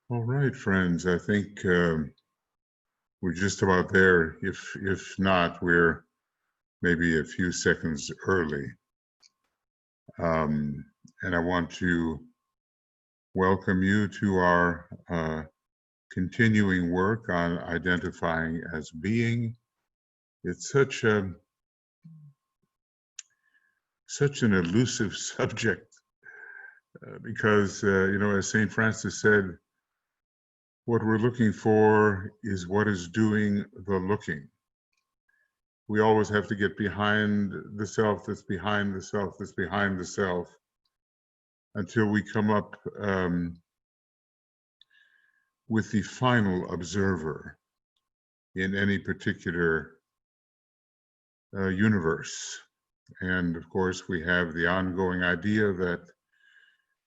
All right, friends. I think we're just about there. If not, we're maybe a few seconds early. Um, and I want to welcome you to our continuing work on identifying as being. It's such an elusive subject because as Saint Francis said, what we're looking for is what is doing the looking. We always have to get behind the self that's behind the self that's behind the self until we come up with the final observer in any particular universe. And of course, we have the ongoing idea that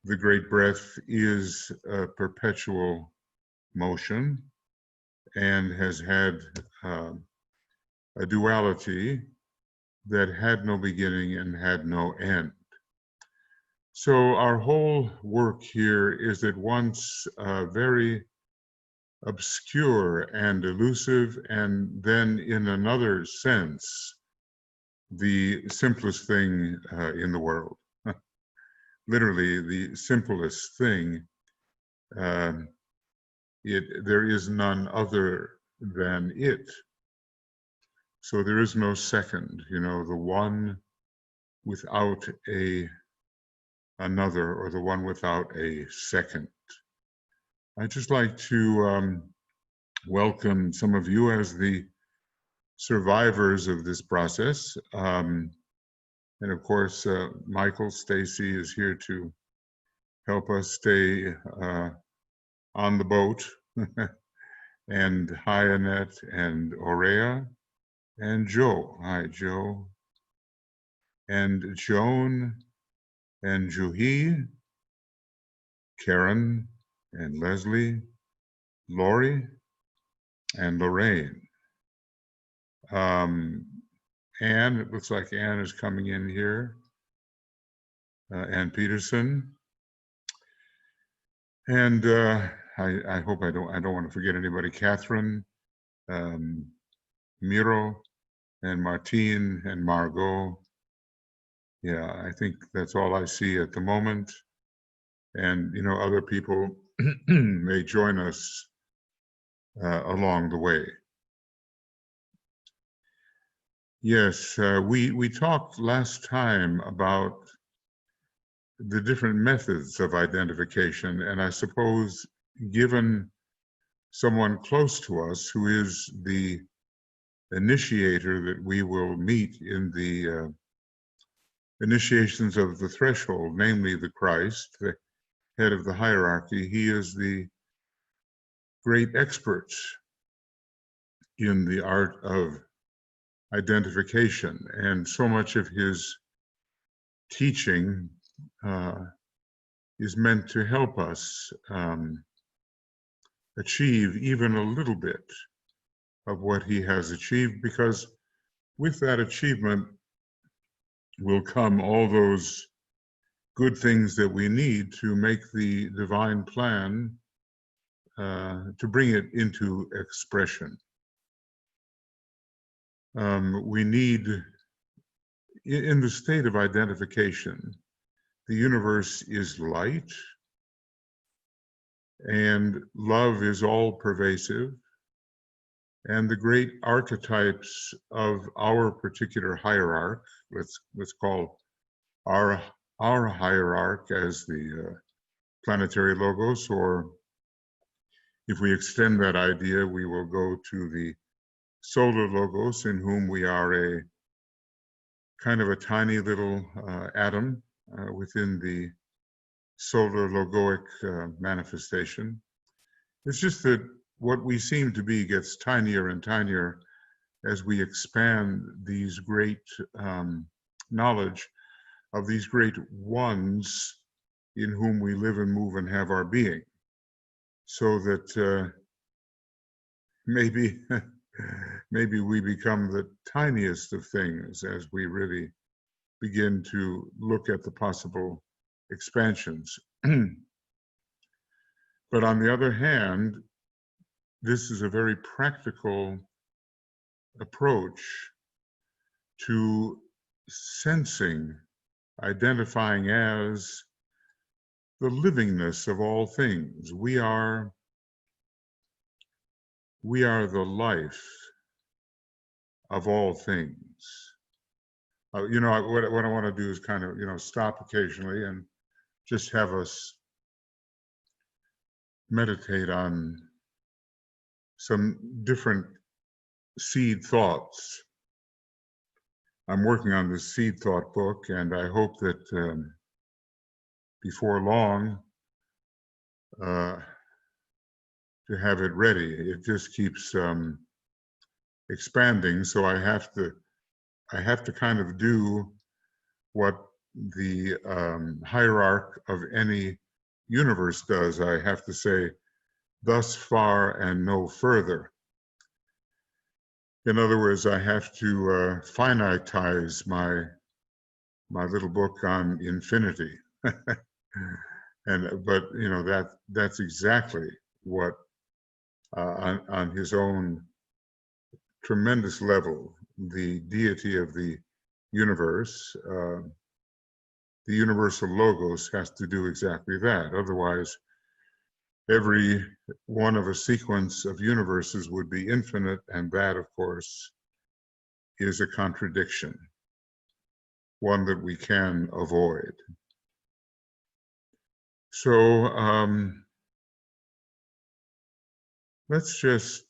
the great breath is a perpetual motion and has had a duality that had no beginning and had no end. So our whole work here is at once very obscure and elusive, and then in another sense, the simplest thing in the world. Literally the simplest thing. There is none other than it. So there is no second, the one without another, or the one without a second. I'd just like to welcome some of you as the survivors of this process. And of course, Michael Stacy is here to help us stay on the boat. And hi, Annette and Aurea and Joe. Hi, Joe. And Joan and Juhi, Karen and Leslie, Lori and Lorraine. Anne, it looks like Anne is coming in here. Ann Peterson. And I hope I don't want to forget anybody. Catherine, Miro, and Martine and Margot. Yeah, I think that's all I see at the moment. And other people may join us along the way. Yes, we talked last time about the different methods of identification, and I suppose given someone close to us who is the initiator that we will meet in the initiations of the threshold, namely the Christ, the head of the hierarchy, he is the great expert in the art of identification, and so much of his teaching is meant to help us achieve even a little bit of what he has achieved, because with that achievement will come all those good things that we need to make the divine plan, to bring it into expression. We need, in the state of identification, the universe is light, and love is all pervasive, and the great archetypes of our particular hierarch, let's call our hierarch as the planetary logos, or if we extend that idea, we will go to the solar logos, in whom we are a kind of a tiny little atom within the solar logoic manifestation. It's just that what we seem to be gets tinier and tinier as we expand these great knowledge of these great ones in whom we live and move and have our being, so that maybe we become the tiniest of things as we really begin to look at the possible expansions. But on the other hand, this is a very practical approach to sensing, identifying as the livingness of all things. We are the life of all things. What I want to do is kind of, stop occasionally and just have us meditate on some different seed thoughts. I'm working on this seed thought book, and I hope that before long to have it ready. It just keeps expanding, so I have to kind of do what the hierarch of any universe does. I have to say, thus far and no further. In other words, I have to finitize my little book on infinity. But that's exactly what on his own tremendous level, the deity of the universe, the universal logos, has to do exactly that. Otherwise, every one of a sequence of universes would be infinite, and that, of course, is a contradiction, one that we can avoid. So let's just,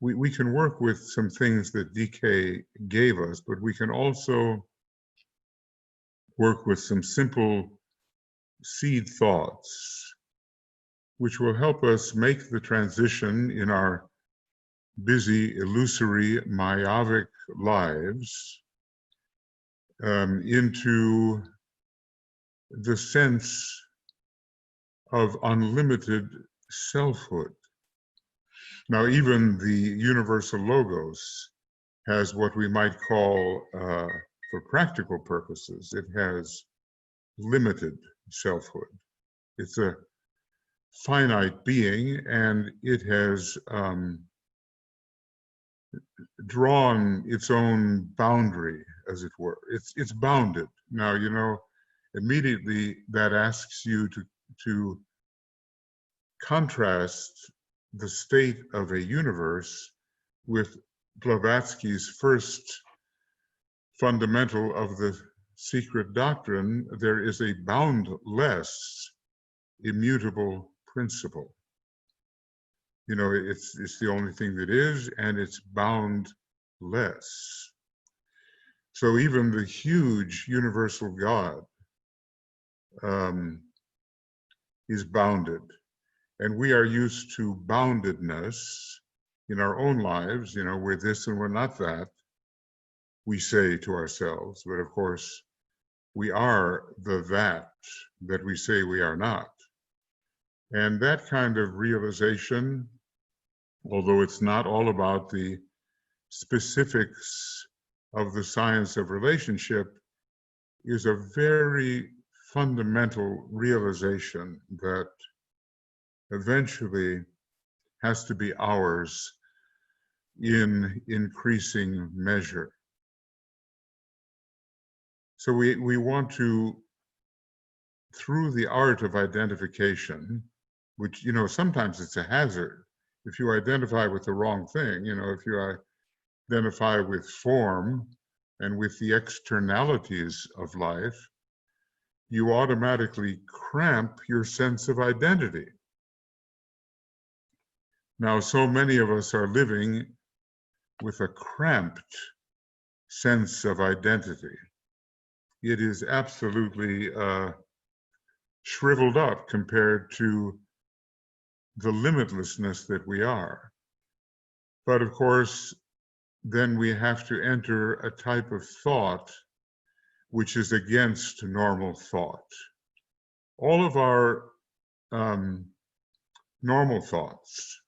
we can work with some things that DK gave us, but we can also work with some simple seed thoughts, which will help us make the transition in our busy, illusory, myopic lives into the sense of unlimited selfhood. Now, even the universal logos has what we might call, for practical purposes, it has limited selfhood. It's a finite being, and it has drawn its own boundary, as it were. It's bounded. Now, immediately that asks you to contrast the state of a universe with Blavatsky's first fundamental of the secret doctrine: there is a boundless, immutable principle. It's the only thing that is, and it's boundless. So even the huge universal God is bounded. And we are used to boundedness in our own lives. We're this and we're not that, we say to ourselves. But of course, we are the that we say we are not. And that kind of realization, although it's not all about the specifics of the science of relationship, is a very fundamental realization that eventually has to be ours in increasing measure. So we want to, through the art of identification, which, sometimes it's a hazard. If you identify with the wrong thing, if you identify with form and with the externalities of life, you automatically cramp your sense of identity. Now, so many of us are living with a cramped sense of identity. It is absolutely shriveled up compared to the limitlessness that we are. But of course, then we have to enter a type of thought which is against normal thought. All of our normal thoughts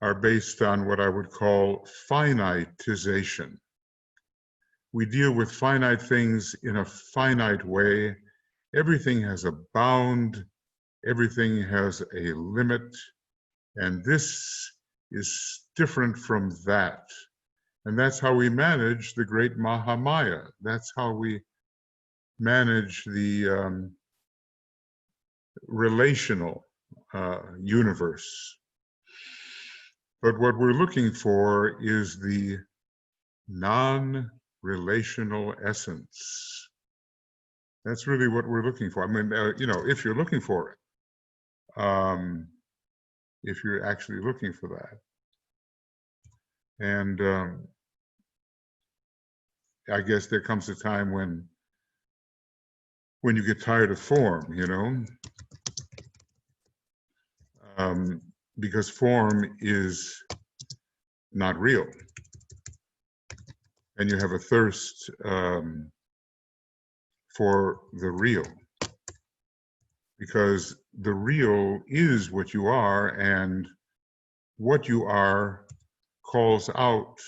are based on what I would call finitization. We deal with finite things in a finite way. Everything has a bound. everything has a limit, and this is different from that. And that's how we manage the great Mahamaya. That's how we manage the relational universe. But what we're looking for is the non-relational essence. That's really what we're looking for. I mean, if you're looking for it, if you're actually looking for that. And I guess there comes a time when you get tired of form, because form is not real. And you have a thirst for the real, because the real is what you are, and what you are calls out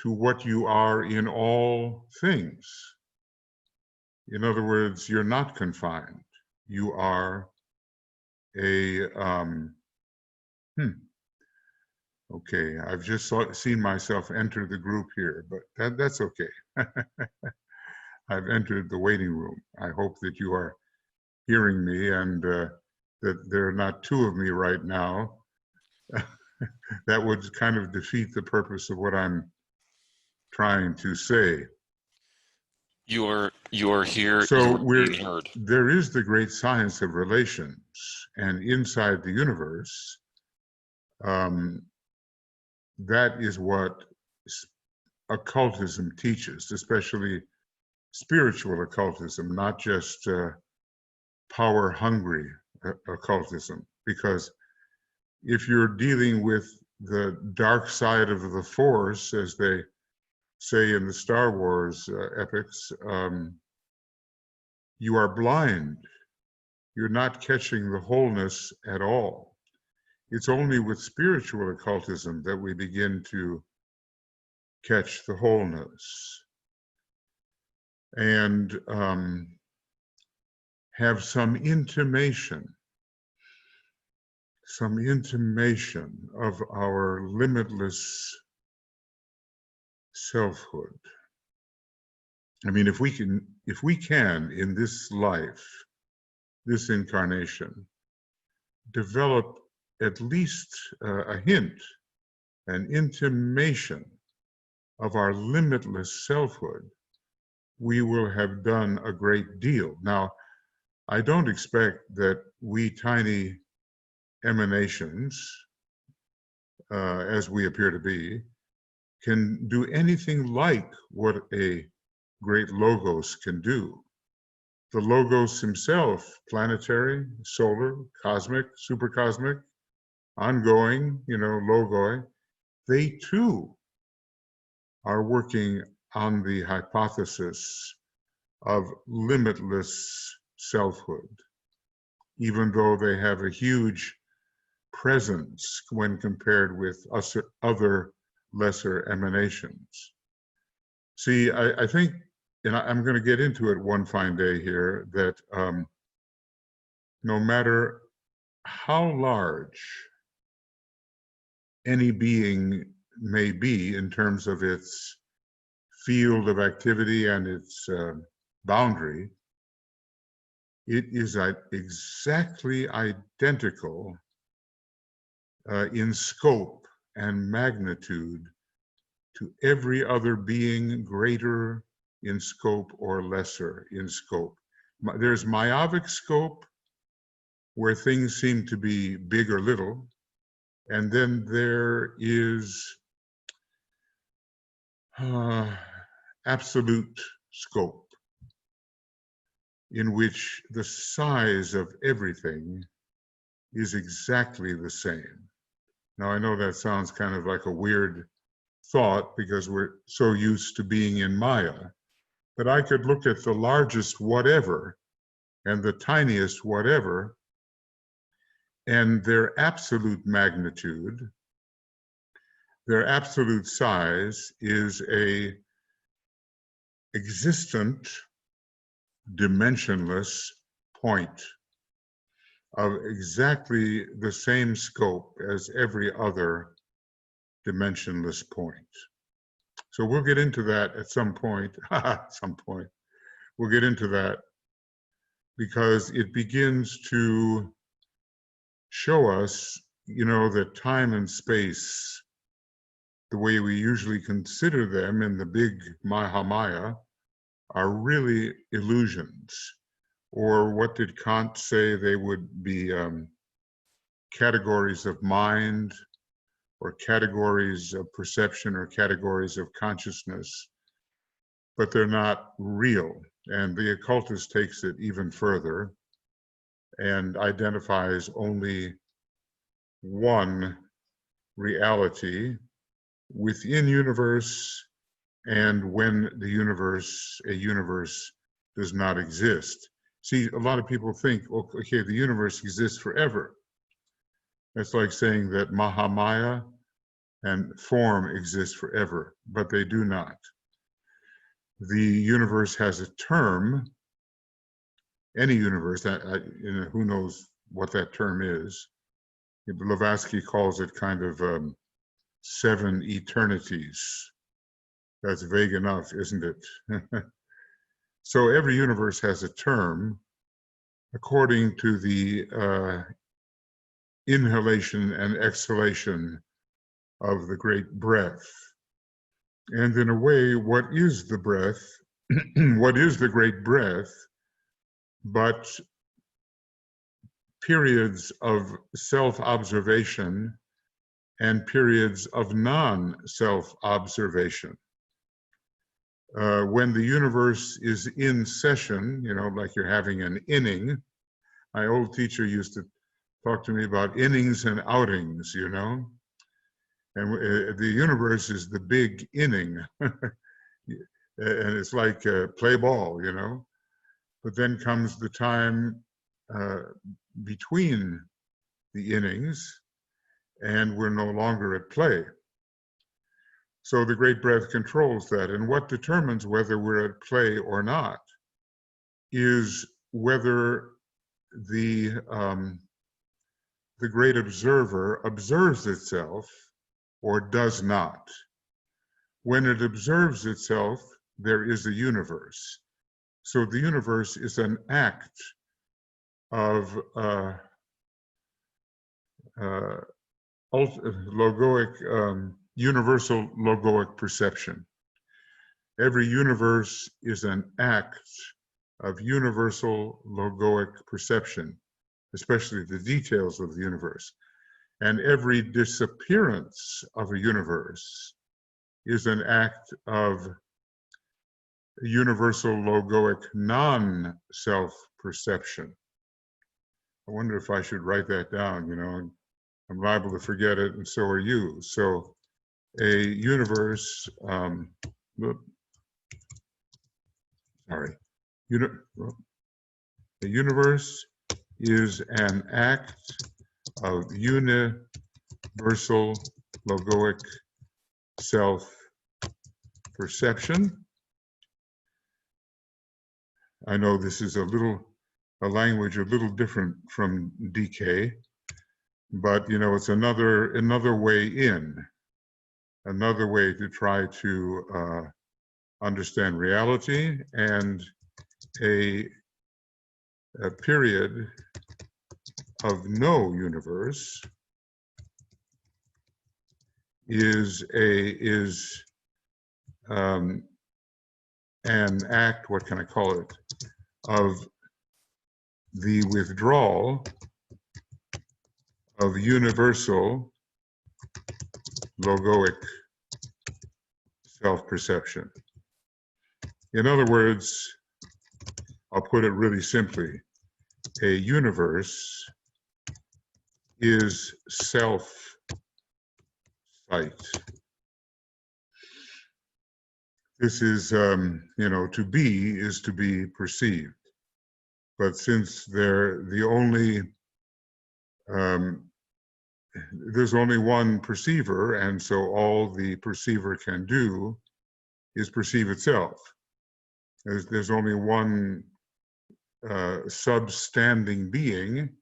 to what you are in all things. In other words, you're not confined. You are a, okay, I've just seen myself enter the group here, but that's okay. I've entered the waiting room. I hope that you are hearing me, and that there are not two of me right now. That would kind of defeat the purpose of what I'm trying to say. You are here. So You're being heard. there is the great science of relations, and inside the universe, that is what occultism teaches, especially spiritual occultism, not just power-hungry occultism. Because if you're dealing with the dark side of the Force, as they say in the Star Wars epics, you are blind. You're not catching the wholeness at all. It's only with spiritual occultism that we begin to catch the wholeness and have some intimation of our limitless selfhood. I mean, if we can in this life, this incarnation, develop at least a hint, an intimation of our limitless selfhood, we will have done a great deal. Now, I don't expect that we tiny emanations, as we appear to be, can do anything like what a great logos can do. The logos himself, planetary, solar, cosmic, supercosmic, ongoing, logoi, they too are working on the hypothesis of limitless selfhood, even though they have a huge presence when compared with other lesser emanations. See, I think, and I'm going to get into it one fine day here, that no matter how large any being may be in terms of its field of activity and its boundary, it is exactly identical in scope and magnitude to every other being, greater in scope or lesser in scope. There's myopic scope, where things seem to be big or little, and then there is absolute scope, in which the size of everything is exactly the same. Now, I know that sounds kind of like a weird thought because we're so used to being in Maya, but I could look at the largest whatever and the tiniest whatever, and their absolute magnitude, their absolute size is a existent, dimensionless point. of exactly the same scope as every other dimensionless point. So we'll get into that at some point. Some point. We'll get into that because it begins to show us, that time and space, the way we usually consider them in the big Mahamaya, are really illusions. Or what did Kant say? They would be categories of mind, or categories of perception, or categories of consciousness, but they're not real. And the occultist takes it even further and identifies only one reality within universe, and when a universe does not exist. See, a lot of people think, okay, the universe exists forever. That's like saying that Mahamaya and form exist forever, but they do not. The universe has a term. Any universe, who knows what that term is. Blavatsky calls it kind of 7 eternities. That's vague enough, isn't it? So every universe has a term according to the inhalation and exhalation of the great breath. And in a way, what is the breath? What is the great breath but periods of self-observation and periods of non-self-observation? When the universe is in session, like you're having an inning. My old teacher used to talk to me about innings and outings, and the universe is the big inning. And it's like play ball, but then comes the time between the innings, and we're no longer at play. So the great breath controls that. And what determines whether we're at play or not is whether the great observer observes itself or does not. When it observes itself, there is a universe. So the universe is an act of universal logoic perception. Every universe is an act of universal logoic perception, especially the details of the universe. And every disappearance of a universe is an act of universal logoic non-self-perception. I wonder if I should write that down, I'm liable to forget it, and so are you. So a universe, the universe is an act of universal logoic self-perception. I know this is a language a little different from DK, but it's another way in, another way to try to understand reality. And a period of no universe is an act, what can I call it, of the withdrawal of universal logoic self-perception. In other words, I'll put it really simply, a universe is self-sight. This is, to be is to be perceived. But since there's only one perceiver, and so all the perceiver can do is perceive itself. There's only one substanding being,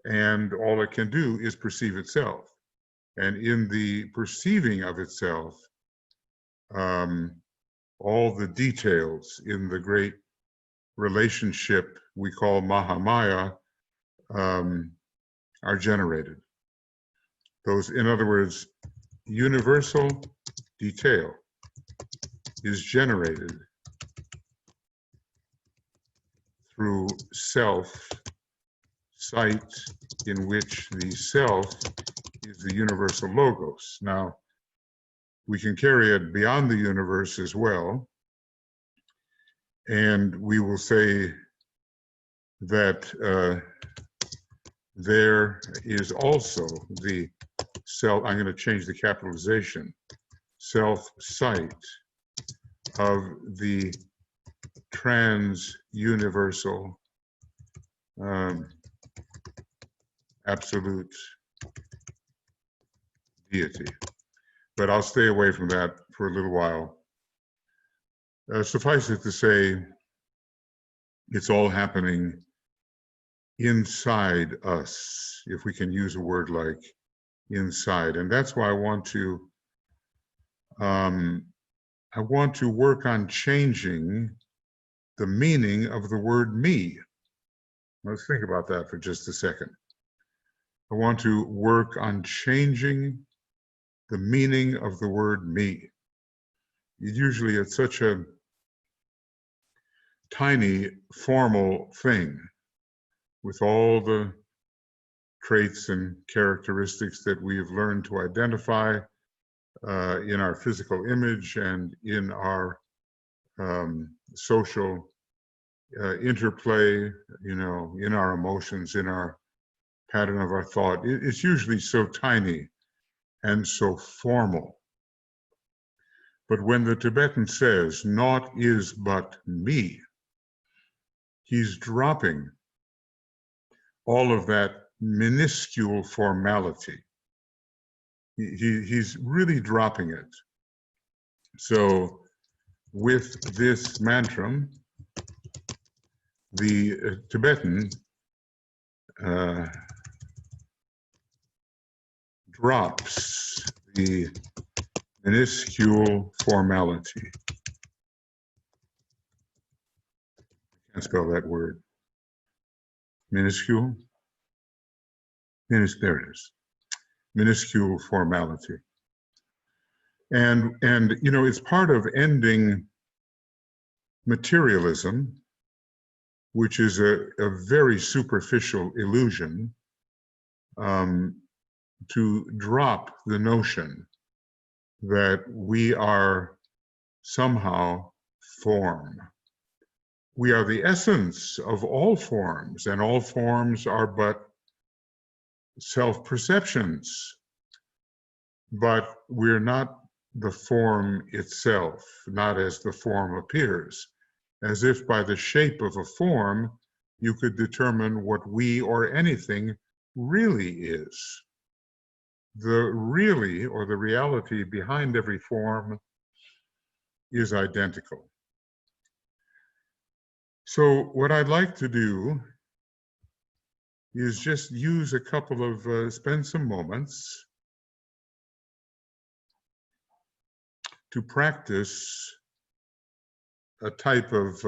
and all it can do is perceive itself. And in the perceiving of itself, all the details in the great relationship we call Mahamaya are generated. Those, in other words, universal detail is generated through self, sight, in which the self is the universal logos. Now, we can carry it beyond the universe as well, and we will say that there is also the self, I'm going to change the capitalization, self-sight of the trans-universal absolute deity. But I'll stay away from that for a little while. Suffice it to say, it's all happening inside us, if we can use a word like inside. And that's why I want to work on changing the meaning of the word me. Let's think about that for just a second. I want to work on changing the meaning of the word me. Usually it's such a tiny formal thing with all the traits and characteristics that we have learned to identify in our physical image and in our social interplay, in our emotions, in our pattern of our thought. It's usually so tiny and so formal. But when the Tibetan says, naught is but me, he's dropping all of that minuscule formality. He's really dropping it. So with this mantra, the Tibetan drops the minuscule formality. I can't spell that word. Minuscule? There it is. Minuscule formality. And it's part of ending materialism, which is a very superficial illusion, to drop the notion that we are somehow form. We are the essence of all forms, and all forms are but self-perceptions. But we're not the form itself, not as the form appears, as if by the shape of a form you could determine what we or anything really is. The really, or the reality behind every form, is identical. So what I'd like to do is just use a couple of, spend some moments to practice a type of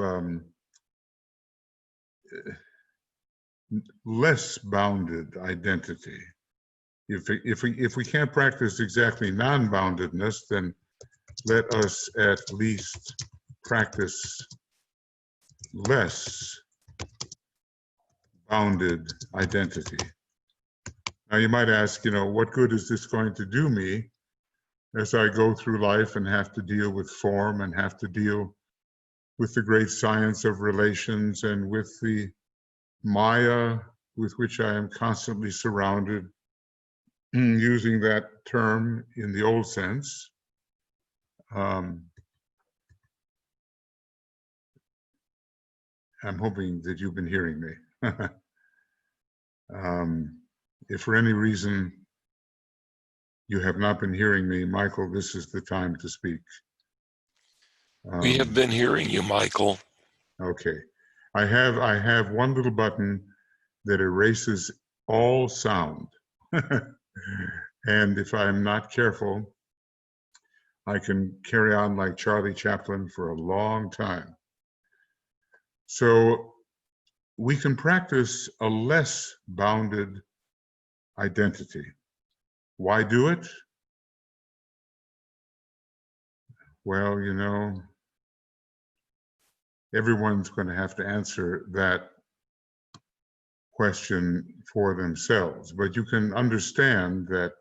less bounded identity. If we can't practice exactly non-boundedness, then let us at least practice less bounded identity. Now you might ask, what good is this going to do me as I go through life and have to deal with form and have to deal with the great science of relations and with the Maya with which I am constantly surrounded, using that term in the old sense. I'm hoping that you've been hearing me. If for any reason you have not been hearing me, Michael, this is the time to speak. We have been hearing you, Michael. Okay. I have one little button that erases all sound. And if I'm not careful, I can carry on like Charlie Chaplin for a long time. So we can practice a less bounded identity. Why do it? Well, you know, everyone's going to have to answer that question for themselves. But you can understand that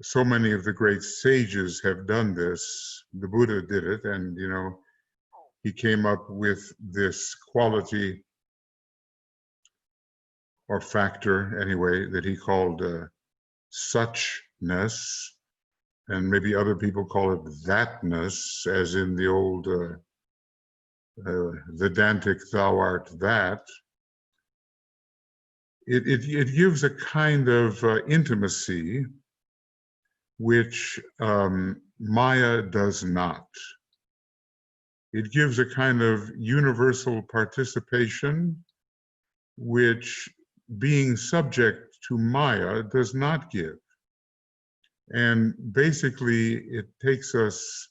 so many of the great sages have done this. The Buddha did it, and, you know, he came up with this quality or factor, anyway, that he called suchness, and maybe other people call it thatness, as in the old Vedantic "thou art that." It gives a kind of intimacy which Maya does not. It gives a kind of universal participation which being subject to Maya does not give. And basically, it takes us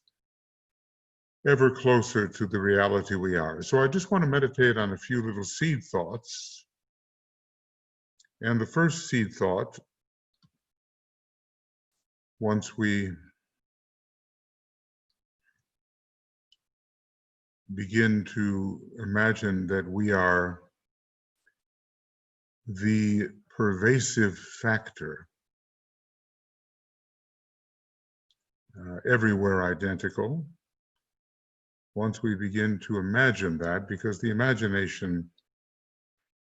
ever closer to the reality we are. So I just want to meditate on a few little seed thoughts. And the first seed thought, once we begin to imagine that we are the pervasive factor, everywhere identical, once we begin to imagine that, because the imagination,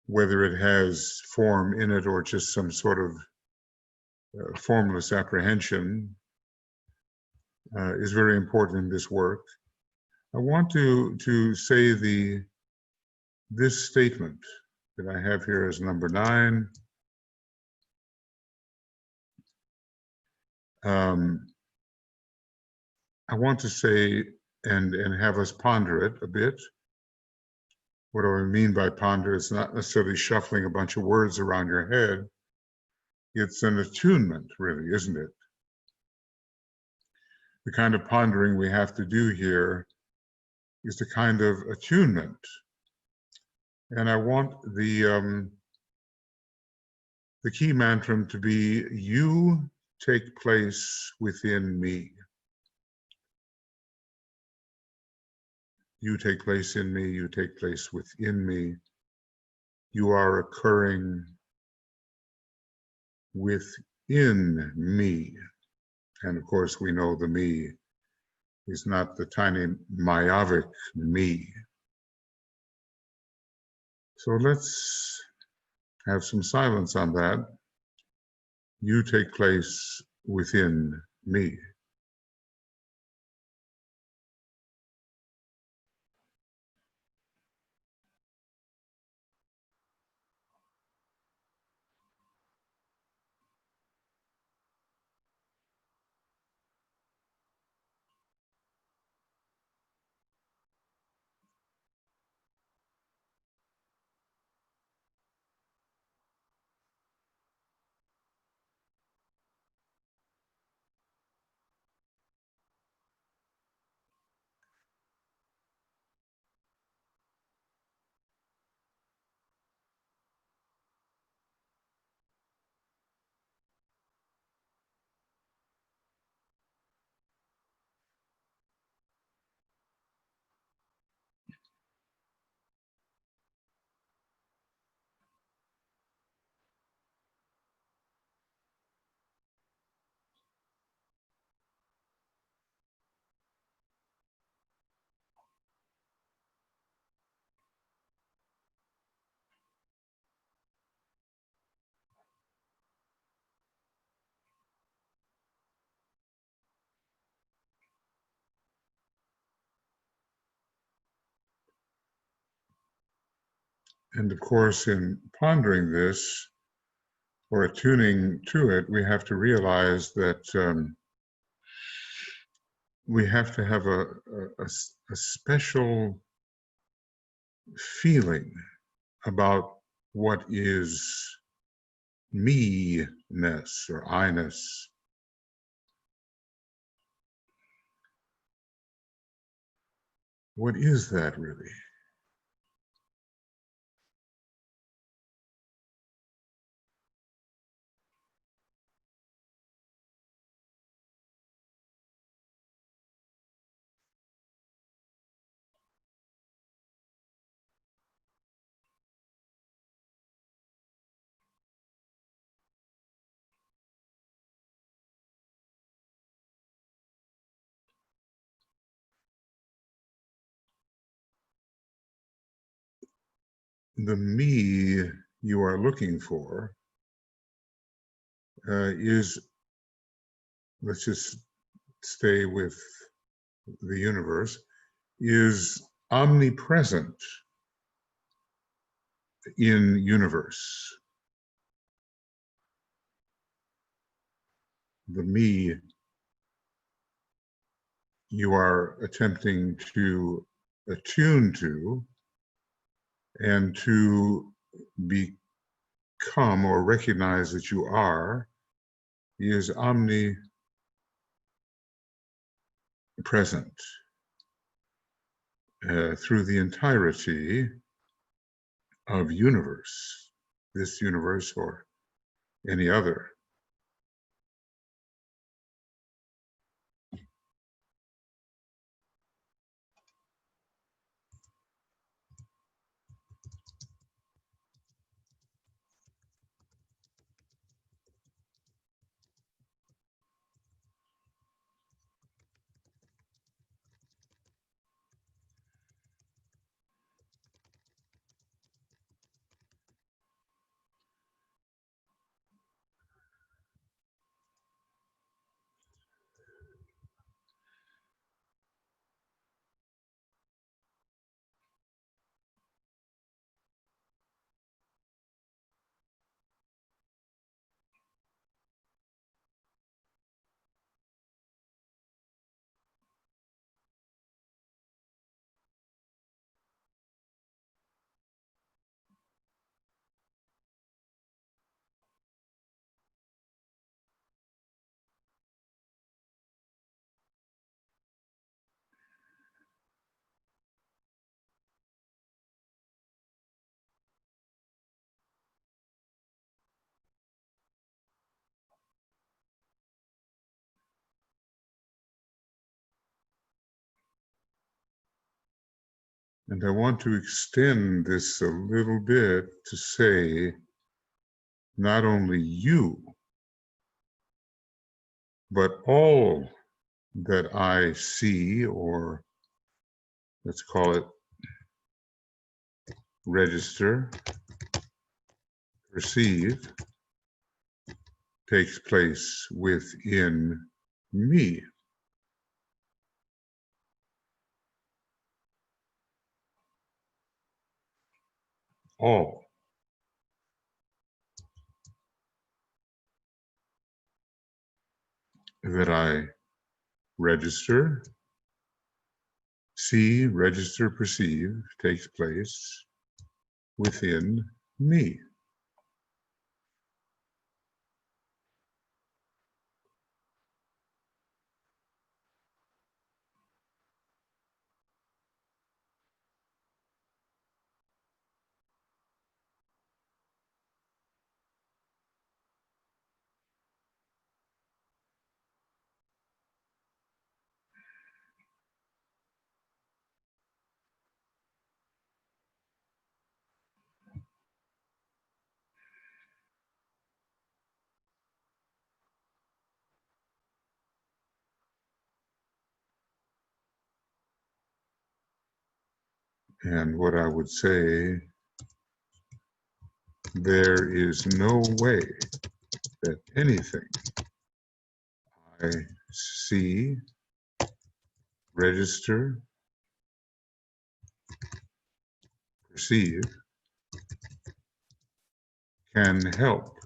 whether it has form in it or just some sort of formless apprehension, is very important in this work. I want to say this statement that I have here as number 9. I want to say and have us ponder it a bit. What do I mean by ponder? It's not necessarily shuffling a bunch of words around your head. It's an attunement, really, isn't it? The kind of pondering we have to do here is the kind of attunement. And I want the key mantra to be, you take place within me. You take place in me, you take place within me. You are occurring within me. And of course, we know the me is not the tiny myopic me. So let's have some silence on that. You take place within me. And of course, in pondering this or attuning to it, we have to realize that we have to have a special feeling about what is me-ness or I-ness. What is that really? The me you are looking for is, let's just stay with the universe, is omnipresent in universe. The me you are attempting to attune to and to become or recognize that you are is omnipresent through the entirety of universe, this universe or any other. And I want to extend this a little bit to say not only you, but all that I see, or let's call it register, perceive, takes place within me. All that I register, see, register, perceive takes place within me. And what I would say, there is no way that anything I see, register, perceive can help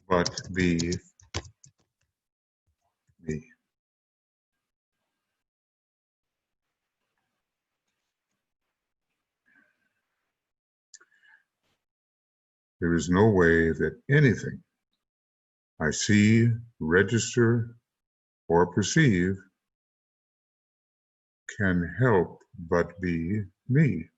but be me. There is no way that anything I see, register, or perceive can help but be me.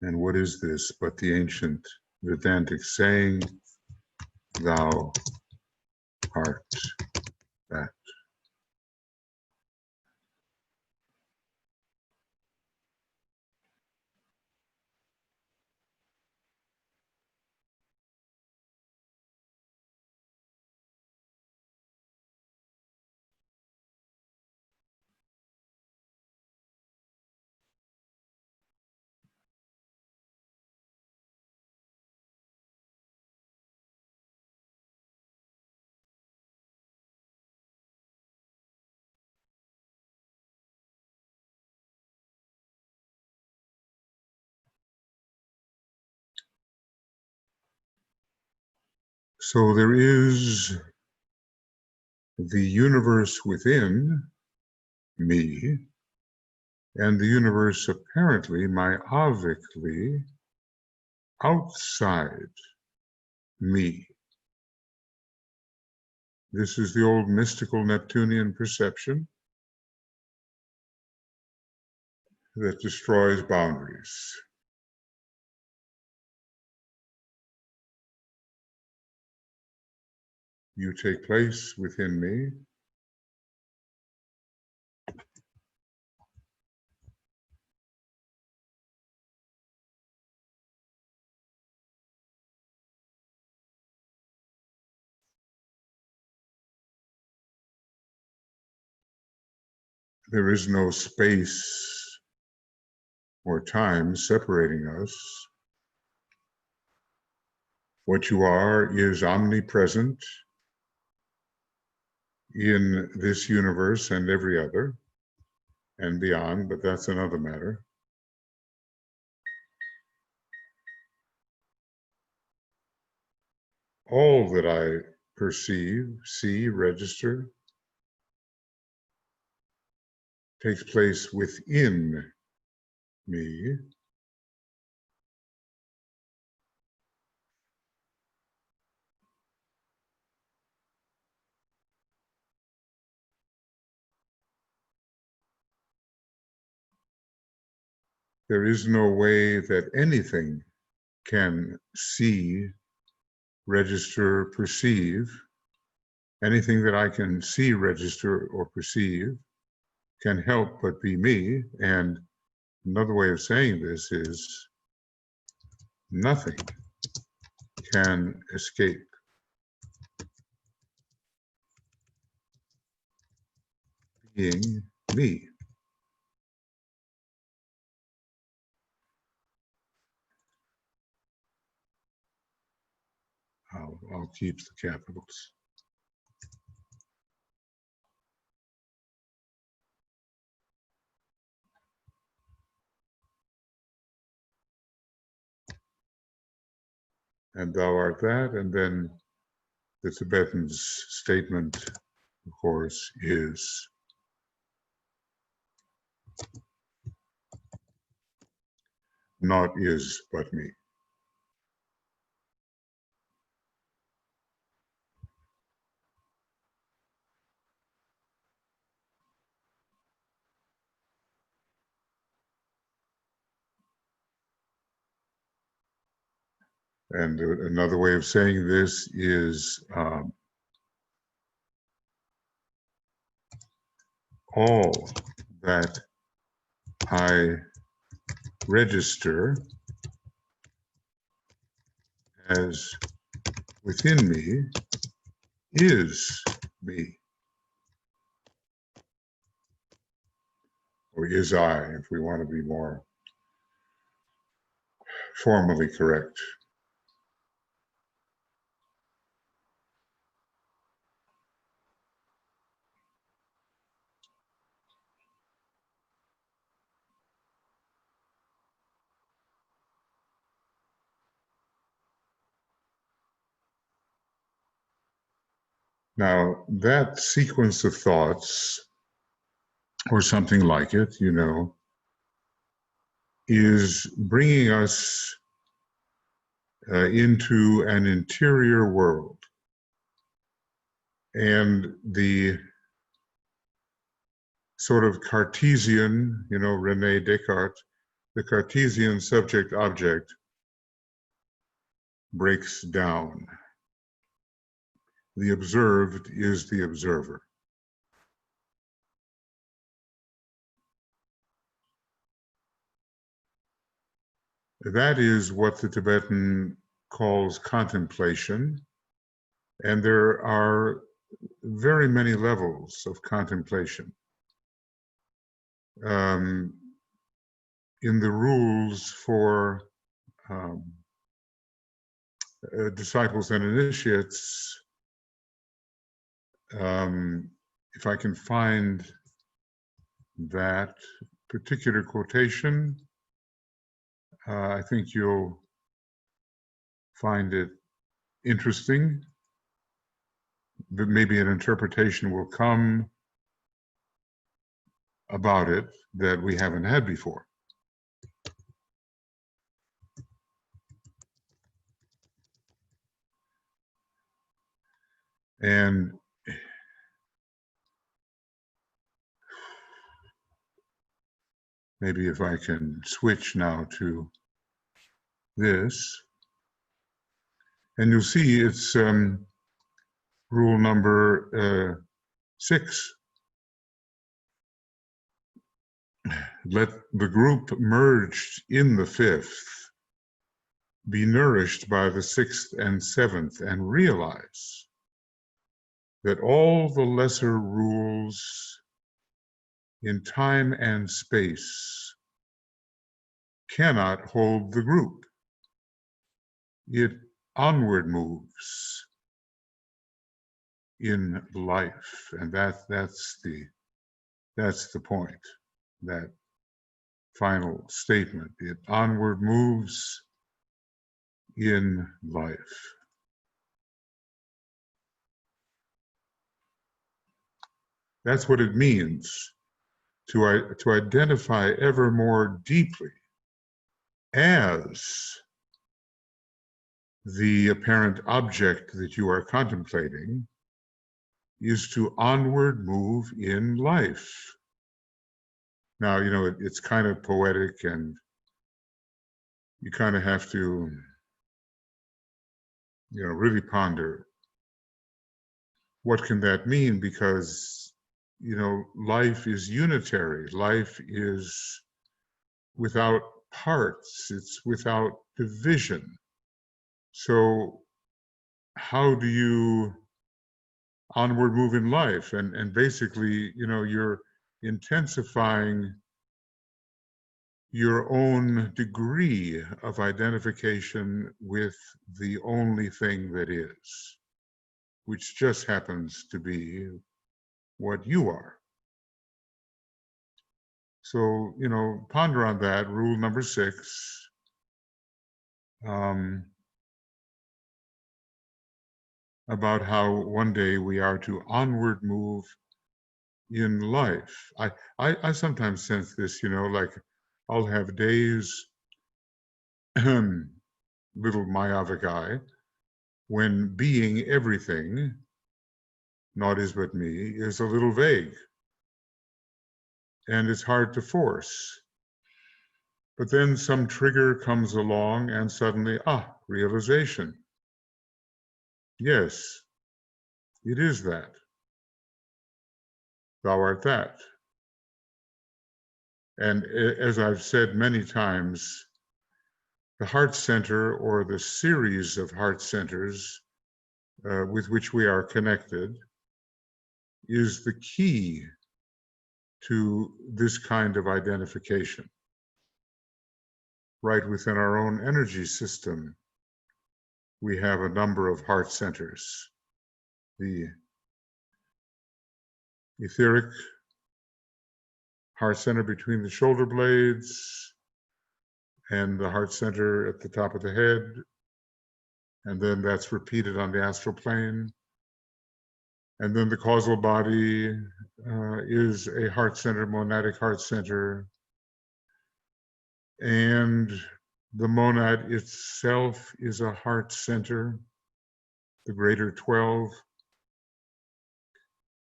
And what is this but the ancient Vedantic saying, thou art that? So there is the universe within me and the universe apparently myovically outside me. This is the old mystical Neptunian perception that destroys boundaries. You take place within me. There is no space or time separating us. What you are is omnipresent in this universe and every other and beyond, but that's another matter. All that I perceive, see, register takes place within me. There is no way that anything can see, register, perceive. Anything that I can see, register, or perceive can help but be me. And another way of saying this is nothing can escape being me. I'll keep the capitals. And thou art that, and then the Tibetan's statement, of course, is not is but me. And another way of saying this is all that I register as within me is me, or is I, if we want to be more formally correct. Now, that sequence of thoughts, or something like it, is bringing us into an interior world. And the sort of Cartesian, Rene Descartes, the Cartesian subject-object breaks down. The observed is the observer. That is what the Tibetan calls contemplation, and there are very many levels of contemplation. In the rules for disciples and initiates, if I can find that particular quotation, I think you'll find it interesting, but maybe an interpretation will come about it that we haven't had before. And maybe if I can switch now to this, and you'll see it's rule number 6. Let the group merged in the 5th be nourished by the 6th and 7th, and realize that all the lesser rules in time and space cannot hold the group. It onward moves in life, and that's the point, that final statement. It onward moves in life. That's what it means to identify ever more deeply as the apparent object that you are contemplating is to onward move in life. Now, it's kind of poetic, and you kind of have to, really ponder what can that mean, because, life is unitary. Life is without parts. It's without division. So how do you onward move in life? And basically, you're intensifying your own degree of identification with the only thing that is, which just happens to be what you are. So, ponder on that, rule number 6. About how one day we are to onward move in life. I sometimes sense this, like I'll have days, little Mayavakai, when being everything, naught is but me, is a little vague. And it's hard to force. But then some trigger comes along and suddenly, realization. Yes, it is that. Thou art that. And as I've said many times, the heart center, or the series of heart centers with which we are connected, is the key to this kind of identification. Right within our own energy system, we have a number of heart centers. The etheric heart center between the shoulder blades, and the heart center at the top of the head, and then that's repeated on the astral plane. And then the causal body is a heart center, monadic heart center. And the monad itself is a heart center, the greater 12.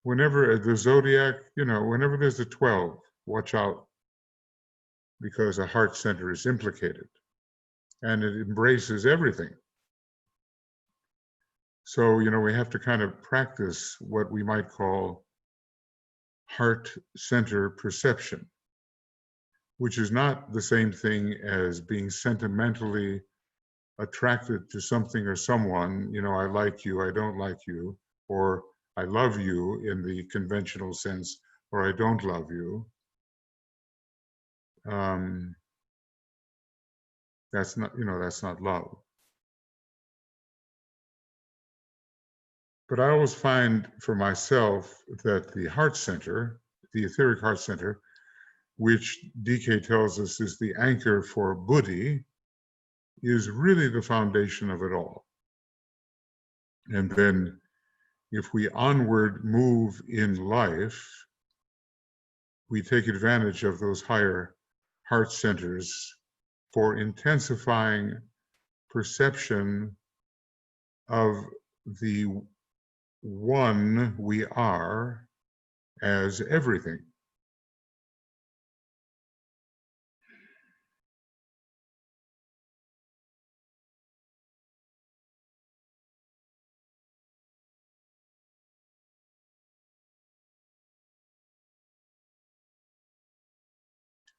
Whenever the zodiac, whenever there's a 12, watch out, because a heart center is implicated and it embraces everything. So, we have to kind of practice what we might call heart center perception, which is not the same thing as being sentimentally attracted to something or someone. I like you, I don't like you, or I love you in the conventional sense, or I don't love you. That's not love. But I always find for myself that the heart center, the etheric heart center, which DK tells us is the anchor for Buddhi, is really the foundation of it all. And then if we onward move in life, we take advantage of those higher heart centers for intensifying perception of the one we are as everything.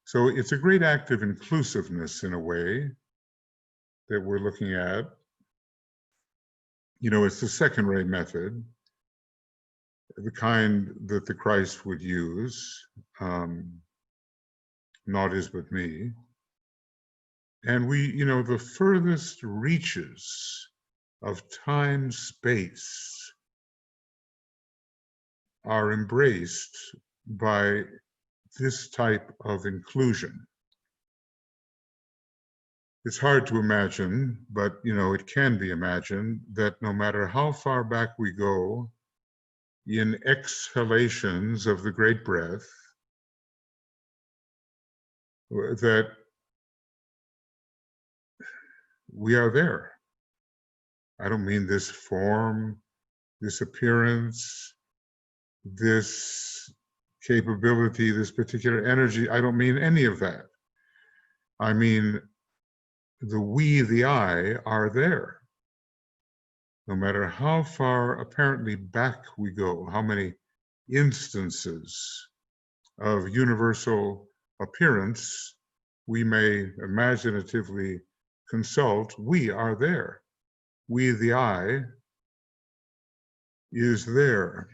So it's a great act of inclusiveness in a way that we're looking at. It's the second ray method, the kind that the Christ would use, not is but me. And we, the furthest reaches of time, space are embraced by this type of inclusion. It's hard to imagine, but it can be imagined that no matter how far back we go in exhalations of the great breath, that we are there. I don't mean this form, this appearance, this capability, this particular energy. I don't mean any of that. I mean, the we, the I, are there. No matter how far apparently back we go, how many instances of universal appearance we may imaginatively consult, we are there. We, the I, is there.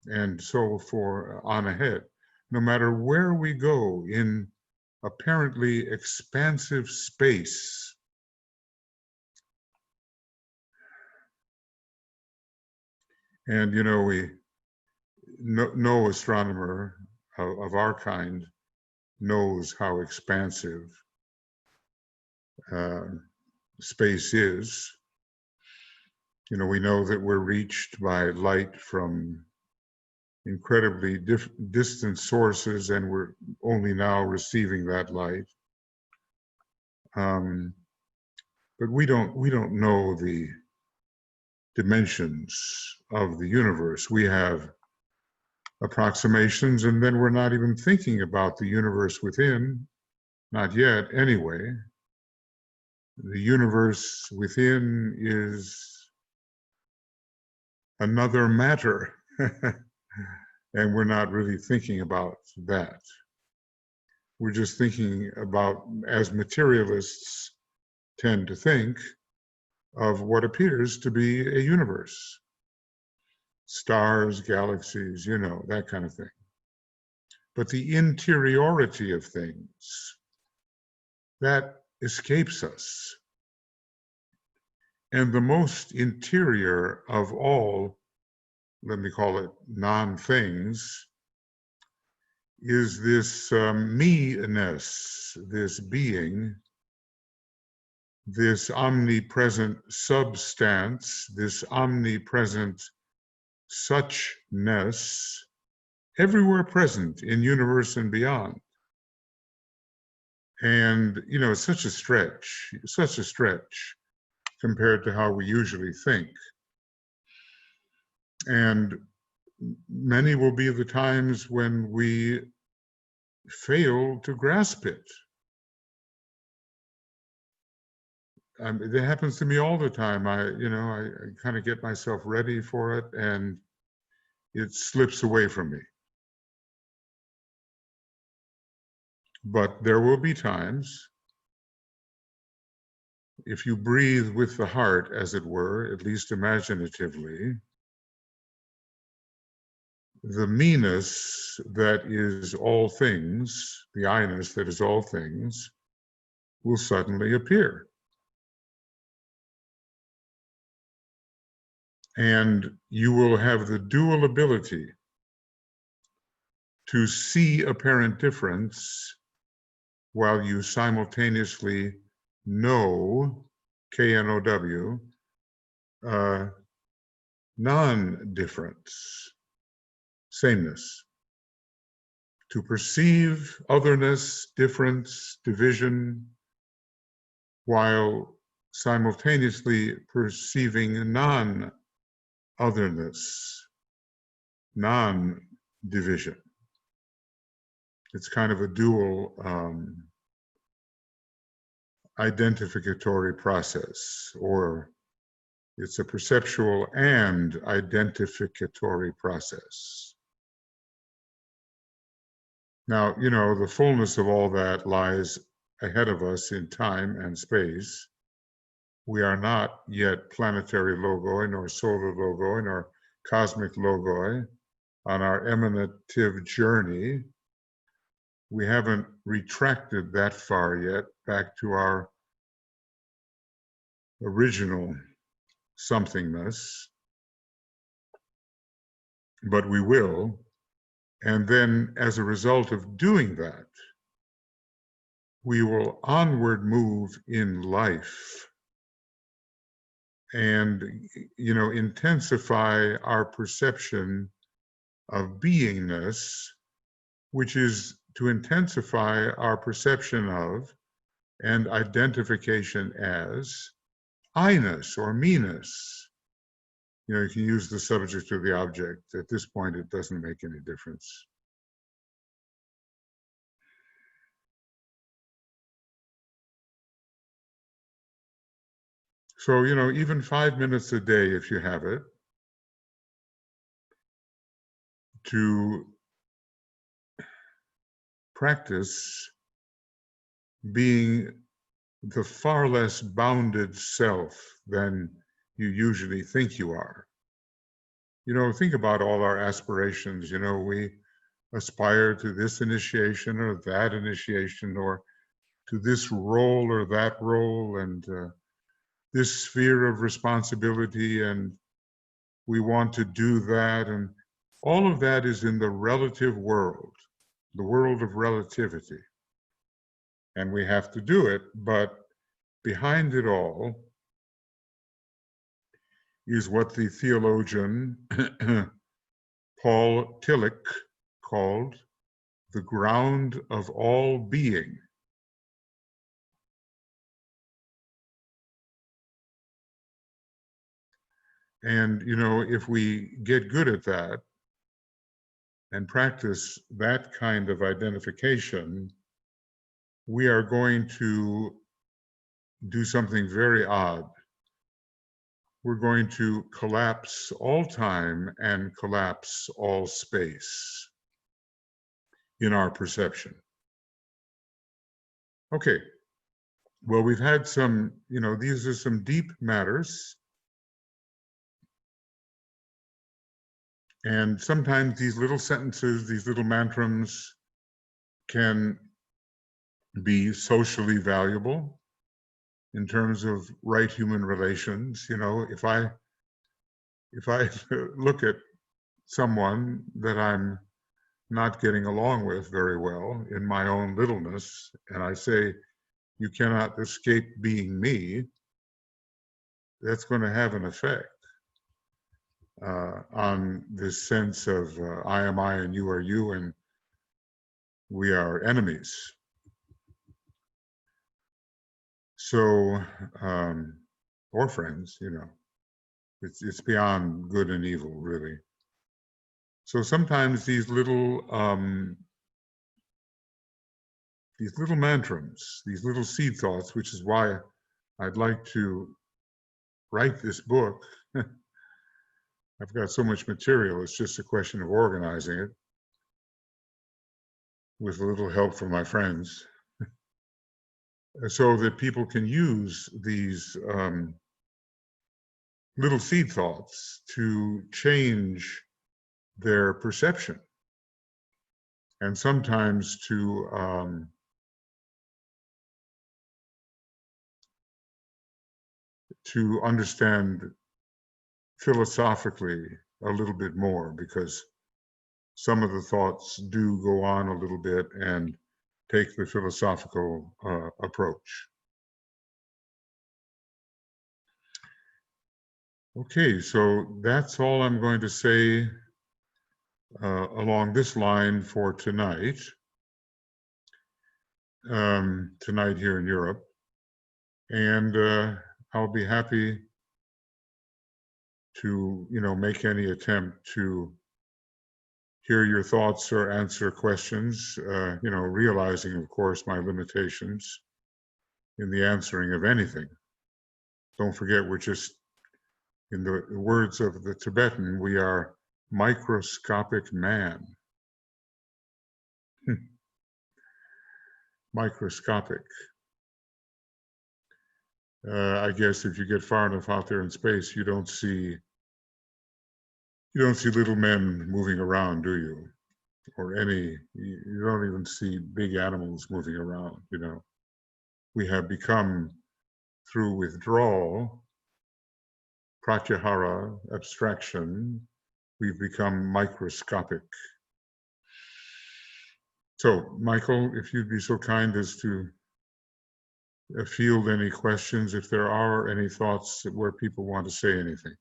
And so for on ahead, no matter where we go in apparently expansive space, and we no astronomer of our kind knows how expansive space is. We know that we're reached by light from incredibly distant sources, and we're only now receiving that light. But we don't know the dimensions of the universe. We have approximations, and then we're not even thinking about the universe within, not yet anyway. The universe within is another matter, and we're not really thinking about that. We're just thinking about, as materialists tend to think, of what appears to be a universe. Stars, galaxies, that kind of thing. But the interiority of things, that escapes us. And the most interior of all, let me call it non-things, is this me-ness, this being, this omnipresent substance, this omnipresent suchness everywhere present in universe and beyond. And, it's such a stretch compared to how we usually think. And many will be the times when we fail to grasp it. It happens to me all the time. I kind of get myself ready for it and it slips away from me. But there will be times, if you breathe with the heart, as it were, at least imaginatively, the me-ness that is all things, the I-ness that is all things, will suddenly appear. And you will have the dual ability to see apparent difference while you simultaneously know, K-N-O-W, non-difference, sameness. To perceive otherness, difference, division, while simultaneously perceiving non-otherness, non-division. It's kind of a dual identificatory process, or it's a perceptual and identificatory process. Now, the fullness of all that lies ahead of us in time and space. We are not yet planetary logoi, nor solar logoi, nor cosmic logoi on our emanative journey. We haven't retracted that far yet back to our original somethingness, but we will. And then as a result of doing that, we will onward move in life and, intensify our perception of beingness, which is to intensify our perception of and identification as I-ness or me-ness. You can use the subject or the object. At this point, it doesn't make any difference. So, even 5 minutes a day, if you have it, to practice being the far less bounded self than you usually think you are. Think about all our aspirations. We aspire to this initiation or that initiation, or to this role or that role, and this sphere of responsibility, and we want to do that. And all of that is in the relative world, the world of relativity. And we have to do it, but behind it all is what the theologian Paul Tillich called the ground of all being. And, if we get good at that and practice that kind of identification, we are going to do something very odd. We're going to collapse all time and collapse all space in our perception. Okay, well, we've had some, these are some deep matters. And sometimes these little sentences, these little mantrams can be socially valuable in terms of right human relations. If I look at someone that I'm not getting along with very well in my own littleness, and I say, you cannot escape being me, that's going to have an effect. on this sense of I am I and you are you, and we are enemies. So, or friends, you know, it's beyond good and evil, really. So sometimes these little mantrams, these little seed thoughts, which is why I'd like to write this book. I've got so much material, it's just a question of organizing it with a little help from my friends, so that people can use these little seed thoughts to change their perception, and sometimes to understand philosophically a little bit more, because some of the thoughts do go on a little bit and take the philosophical approach. Okay, so that's all I'm going to say along this line for tonight. Tonight here in Europe, and I'll be happy to, you know, make any attempt to hear your thoughts or answer questions, you know, realizing, of course, my limitations in the answering of anything. Don't forget, we're just, in the words of the Tibetan, we are microscopic man. Microscopic. I guess if you get far enough out there in space, you don't see little men moving around, do you? Or you don't even see big animals moving around, you know. We have become, through withdrawal, pratyahara, abstraction, we've become microscopic. So, Michael, if you'd be so kind as to field any questions, if there are any thoughts where people want to say anything.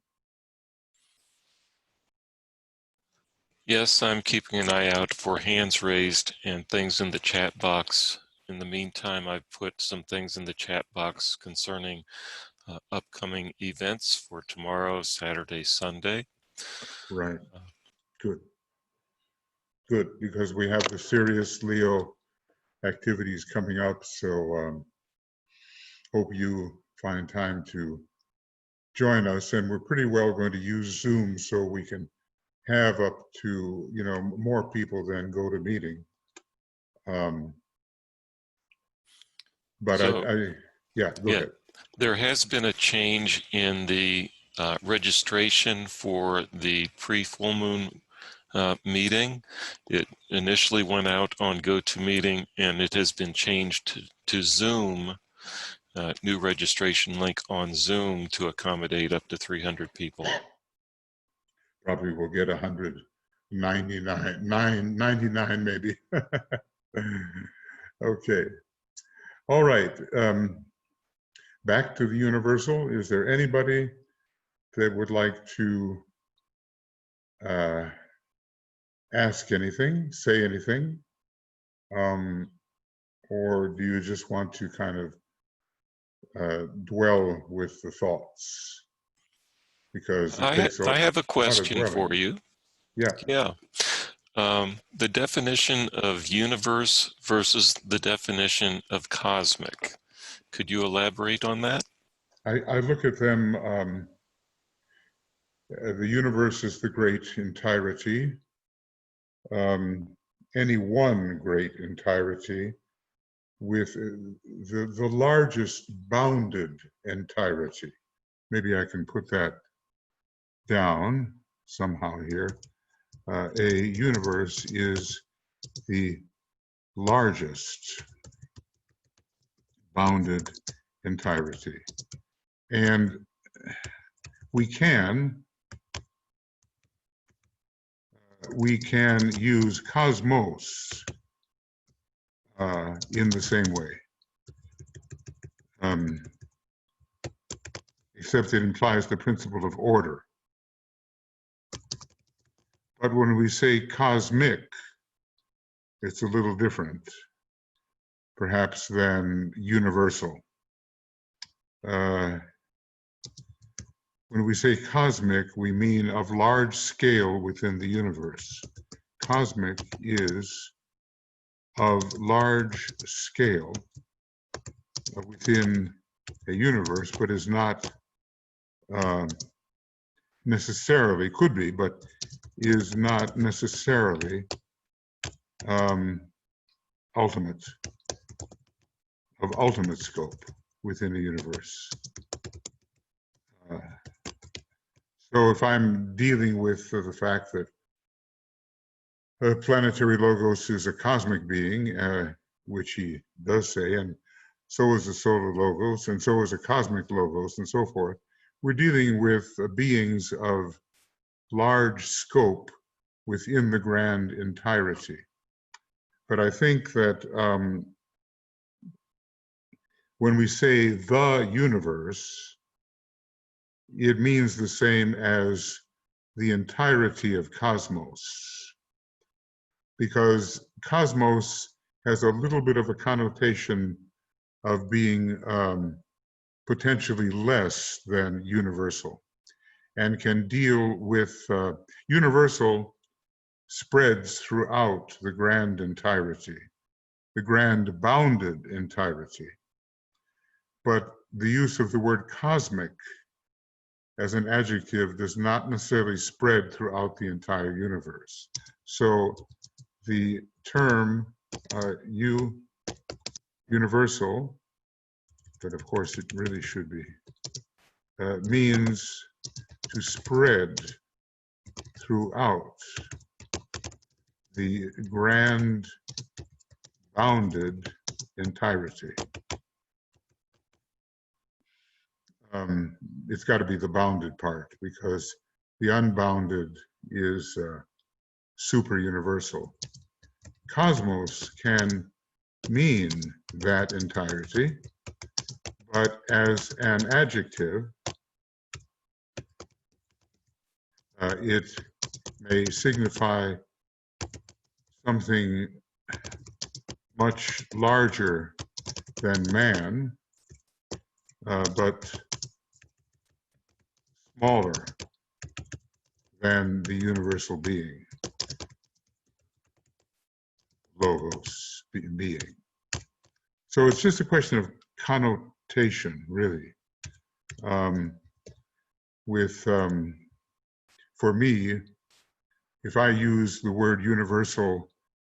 Yes, I'm keeping an eye out for hands raised and things in the chat box. In the meantime, I've put some things in the chat box concerning upcoming events for tomorrow, Saturday, Sunday. Right. Good. Good, because we have the serious Leo activities coming up, so hope you find time to join us. And we're pretty well going to use Zoom so we can have up to, you know, more people than go to meeting. But so, yeah, go ahead. There has been a change in the registration for the pre-full moon meeting. It initially went out on GoToMeeting, and it has been changed to Zoom. New registration link on Zoom to accommodate up to 300 people. Probably we'll get 199 maybe. Okay. All right. Back to the universal. Is there anybody that would like to ask anything, say anything? Or do you just want to kind of dwell with the thoughts? Because it takes I have a question lot of for dwelling. you. Yeah. Yeah. The definition of universe versus the definition of cosmic. Could you elaborate on that? I look at them, the universe is the great entirety. Any one great entirety with the largest bounded entirety. Maybe I can put that down somehow here. A universe is the largest bounded entirety. And we can use cosmos in the same way, except it implies the principle of order. But when we say cosmic, it's a little different, perhaps, than universal. When we say cosmic, we mean of large scale within the universe. Cosmic is of large scale within a universe, but is not necessarily, could be, but is not necessarily ultimate, of ultimate scope within a universe. So if I'm dealing with the fact that planetary logos is a cosmic being, which he does say, and so is the solar logos, and so is a cosmic logos, and so forth, we're dealing with beings of large scope within the grand entirety. But I think that when we say the universe, it means the same as the entirety of cosmos, because cosmos has a little bit of a connotation of being potentially less than universal, and can deal with universal spreads throughout the grand entirety, the grand bounded entirety. But the use of the word cosmic as an adjective does not necessarily spread throughout the entire universe. So the term universal, but of course it really should be, means to spread throughout the grand bounded entirety. It's got to be the bounded part, because the unbounded is super universal. Cosmos can mean that entirety, but as an adjective, it may signify something much larger than man, but smaller than the universal being, logos, being. So it's just a question of connotation, really. For me, if I use the word universal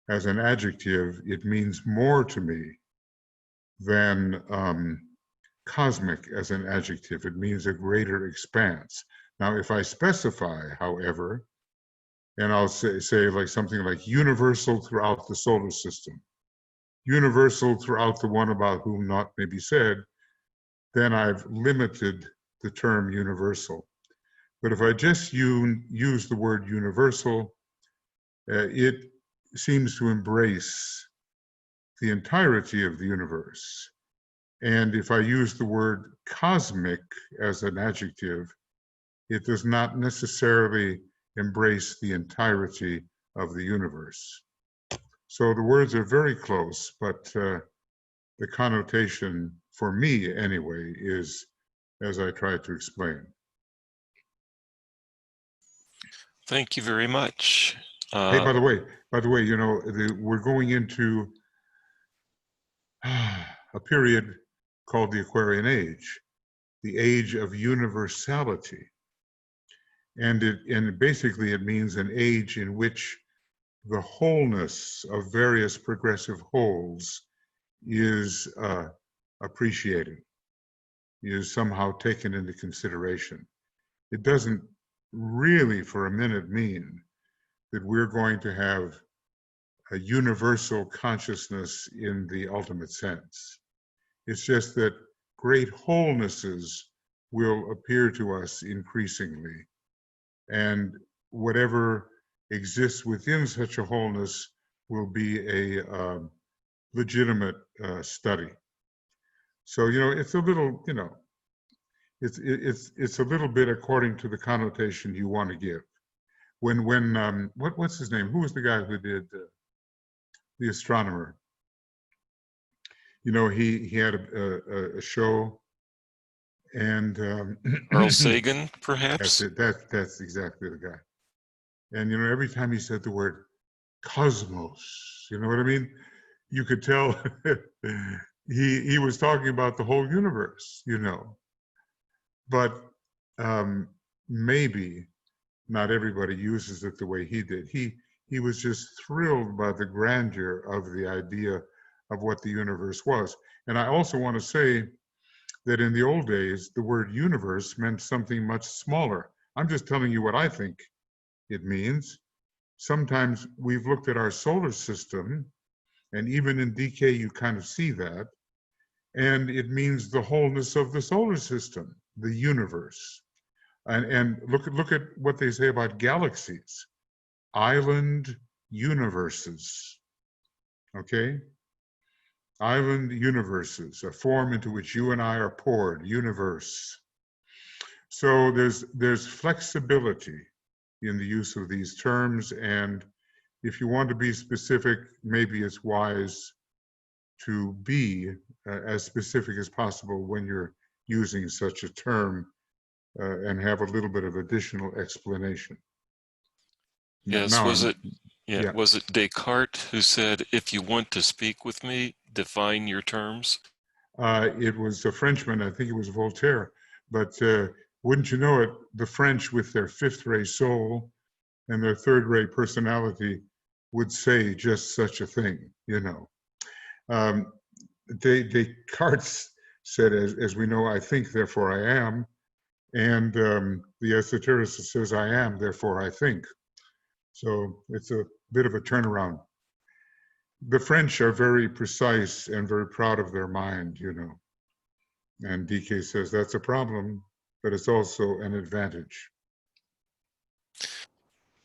as an adjective, it means more to me than cosmic as an adjective. It means a greater expanse. Now, if I specify, however, and I'll say like something like universal throughout the solar system, universal throughout the one about whom naught may be said, then I've limited the term universal. But if I just use the word universal, it seems to embrace the entirety of the universe. And if I use the word cosmic as an adjective, it does not necessarily embrace the entirety of the universe. So the words are very close, but the connotation, for me anyway, is as I tried to explain. Thank you very much. Hey, by the way, you know, we're going into a period called the Aquarian Age, the age of universality. And basically it means an age in which the wholeness of various progressive wholes is appreciated, is somehow taken into consideration. It doesn't really for a minute mean that we're going to have a universal consciousness in the ultimate sense. It's just that great wholenesses will appear to us increasingly, and whatever exists within such a wholeness will be a legitimate study. So, you know, it's a little, you know, it's a little bit according to the connotation you want to give. what's his name? Who was the guy who did the astronomer? You know, he had a show, and Carl Sagan, that's perhaps? it. That's exactly the guy. And you know, every time he said the word cosmos, you know what I mean? You could tell he was talking about the whole universe, you know. But um, maybe not everybody uses it the way he did. He was just thrilled by the grandeur of the idea of what the universe was. And I also want to say that in the old days, the word universe meant something much smaller. I'm just telling you what I think it means. Sometimes we've looked at our solar system, and even in DK, you kind of see that, and it means the wholeness of the solar system, the universe. And look at what they say about galaxies, island universes, okay? Island universes, a form into which you and I are poured, universe. So there's flexibility in the use of these terms, and if you want to be specific, maybe it's wise to be as specific as possible when you're using such a term and have a little bit of additional explanation. Yes, Now, yeah, was it Descartes who said, if you want to speak with me, define your terms? it was a Frenchman, I think it was Voltaire, but wouldn't you know it, the French with their fifth-rate soul and their third-rate personality would say just such a thing, you know. Descartes said, as we know, I think, therefore I am, and the esotericist says, I am, therefore I think. So it's a bit of a turnaround. The French are very precise and very proud of their mind, you know. And DK says that's a problem, but it's also an advantage.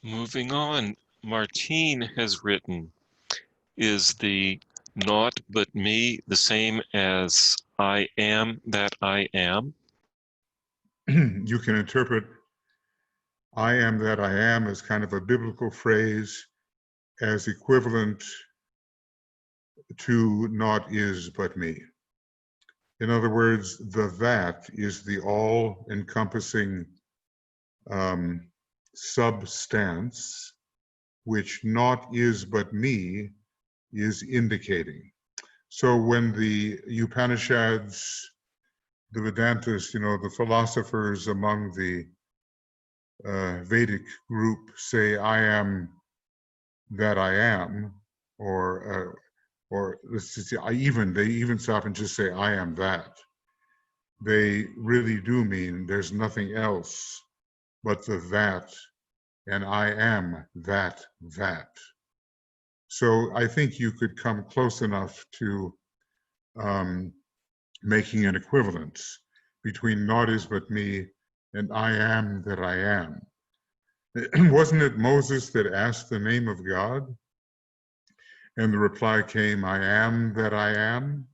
Moving on, Martine has written, is the not but me the same as I am that I am? You can interpret I am that I am as kind of a biblical phrase, as equivalent to not is but me. In other words, the that is the all-encompassing substance, which not is but me is indicating. So when the Upanishads, the Vedantas, you know, the philosophers among the Vedic group say, I am that I am, or let's just say, they even stop and just say, I am that. They really do mean there's nothing else but the that, and I am that. So I think you could come close enough to making an equivalence between not is but me and I am that I am. Wasn't it Moses that asked the name of God? And the reply came, I am that I am.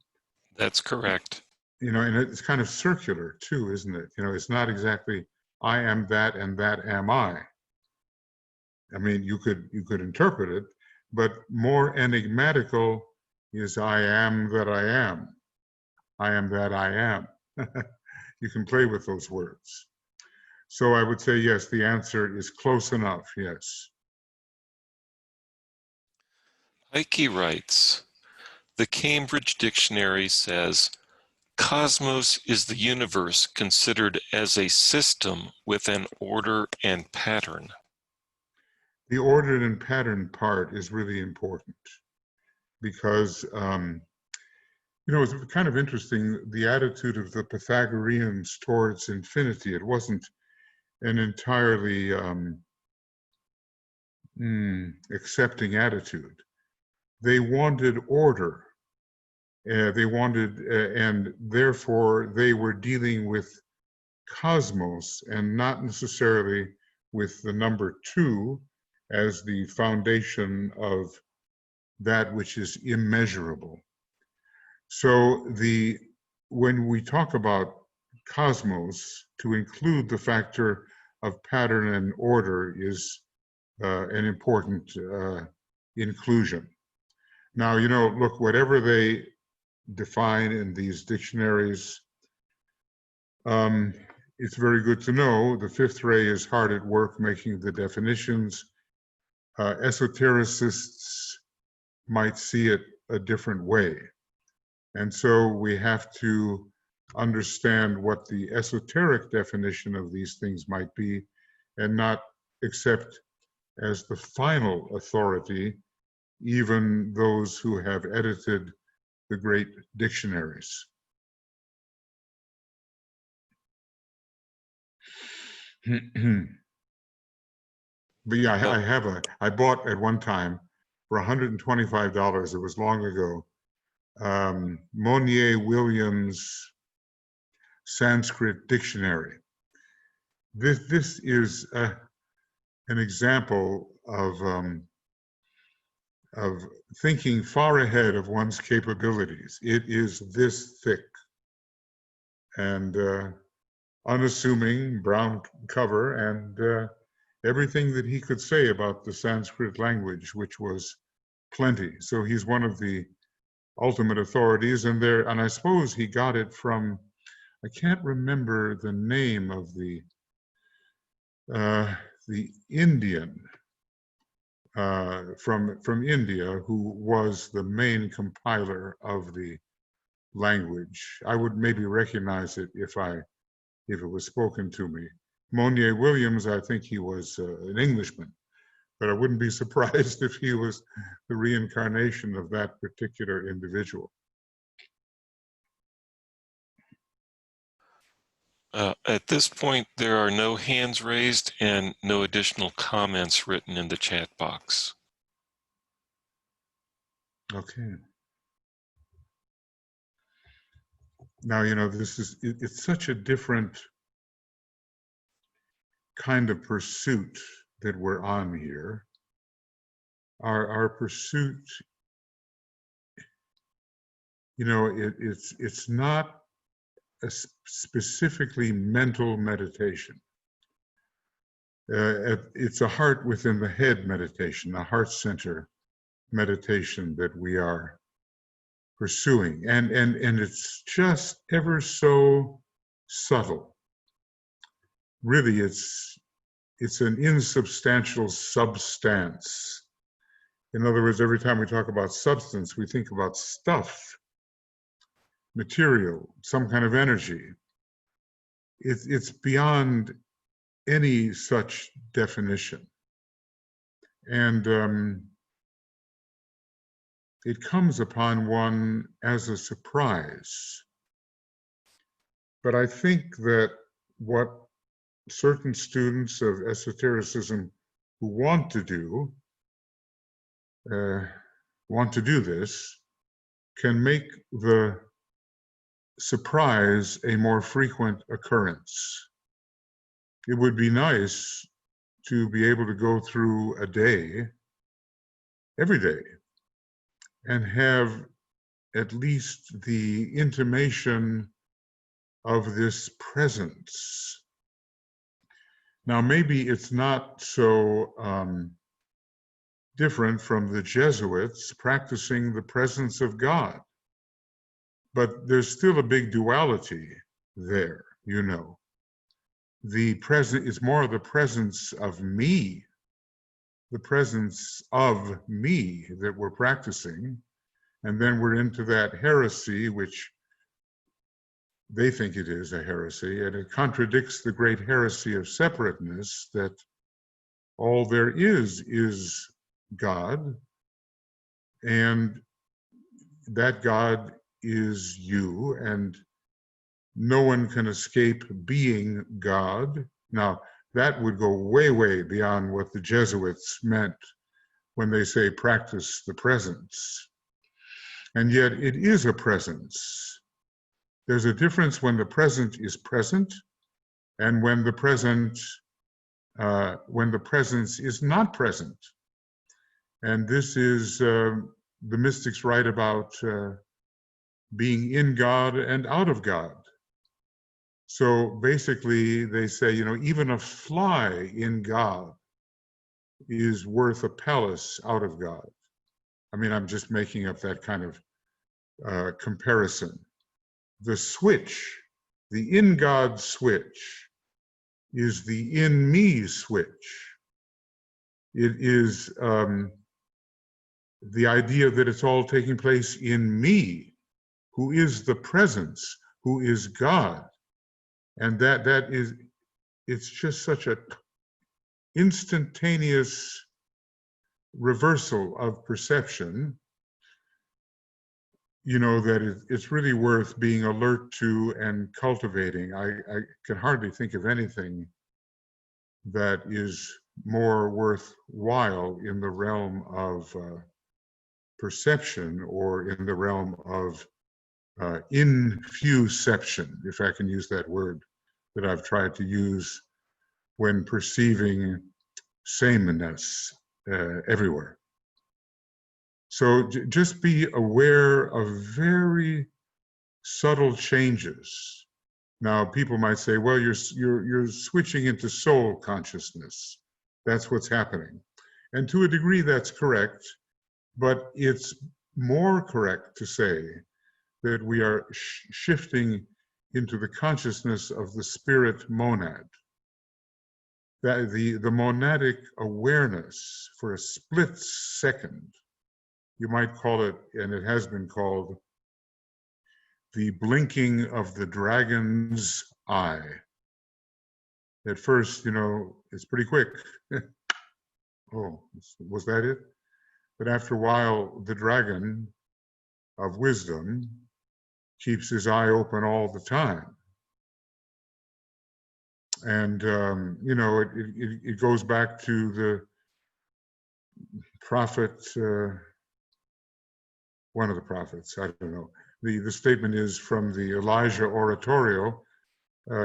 That's correct. You know, and it's kind of circular too, isn't it? You know, it's not exactly I am that and that am I. I mean, you could interpret it, but more enigmatical is I am that I am. I am that I am. You can play with those words. So I would say, yes, the answer is close enough, yes. Heike writes, the Cambridge Dictionary says, cosmos is the universe considered as a system with an order and pattern. The ordered and patterned part is really important because, you know, it's kind of interesting, the attitude of the Pythagoreans towards infinity. It wasn't an entirely accepting attitude. They wanted order. And therefore they were dealing with cosmos and not necessarily with the number two as the foundation of that which is immeasurable. So when we talk about cosmos, to include the factor of pattern and order is an important inclusion. Now, look, whatever they define in these dictionaries, it's very good to know the fifth ray is hard at work making the definitions. Esotericists might see it a different way. And so we have to understand what the esoteric definition of these things might be and not accept as the final authority even those who have edited the great dictionaries. But yeah, I bought at one time for $125, it was long ago, Monier Williams Sanskrit Dictionary. This is an example of thinking far ahead of one's capabilities. It is this thick and unassuming, brown cover, and everything that he could say about the Sanskrit language, which was plenty. So he's one of the ultimate authorities, and I suppose he got it from, I can't remember the name of the Indian from India who was the main compiler of the language. I would maybe recognize it if it was spoken to me. Monier Williams, I think he was an Englishman, but I wouldn't be surprised if he was the reincarnation of that particular individual. At this point, there are no hands raised and no additional comments written in the chat box. Okay. Now, it's such a different kind of pursuit that we're on here. Our pursuit, it's not a specifically mental meditation. It's a heart within the head meditation, a heart center meditation that we are pursuing, and it's just ever so subtle. Really, it's an insubstantial substance. In other words, every time we talk about substance, we think about stuff, material, some kind of energy. It's beyond any such definition. And it comes upon one as a surprise. But I think that what certain students of esotericism who want to do this can make the surprise a more frequent occurrence. It would be nice to be able to go through a day, every day, and have at least the intimation of this presence. Now, maybe it's not so different from the Jesuits practicing the presence of God, but there's still a big duality there, The present is more the presence of me, the presence of me that we're practicing, and then we're into that heresy, which they think it is a heresy, and it contradicts the great heresy of separateness, that all there is God, and that God is you, and no one can escape being God. Now, that would go way, way beyond what the Jesuits meant when they say practice the presence. And yet it is a presence. There's a difference when the present is present and when the presence is not present. And this is the mystics write about being in God and out of God. So basically they say, even a fly in God is worth a palace out of God. I mean, I'm just making up that kind of comparison. The switch, the in God switch, is the in me switch. It is the idea that it's all taking place in me, who is the presence, who is God. And that is, it's just such a instantaneous reversal of perception, you know, that it's really worth being alert to and cultivating. I can hardly think of anything that is more worthwhile in the realm of perception, or in the realm of infuception, if I can use that word that I've tried to use when perceiving sameness everywhere. So just be aware of very subtle changes. Now, people might say, well, you're switching into soul consciousness. That's what's happening. And to a degree, that's correct. But it's more correct to say that we are shifting into the consciousness of the spirit monad. That the monadic awareness for a split second, you might call it, and it has been called, the blinking of the dragon's eye. At first, you know, it's pretty quick. Oh, was that it? But after a while, the dragon of wisdom keeps his eye open all the time. And, you know, it goes back to the prophet, one of the prophets, I don't know. The statement is from the Elijah oratorio,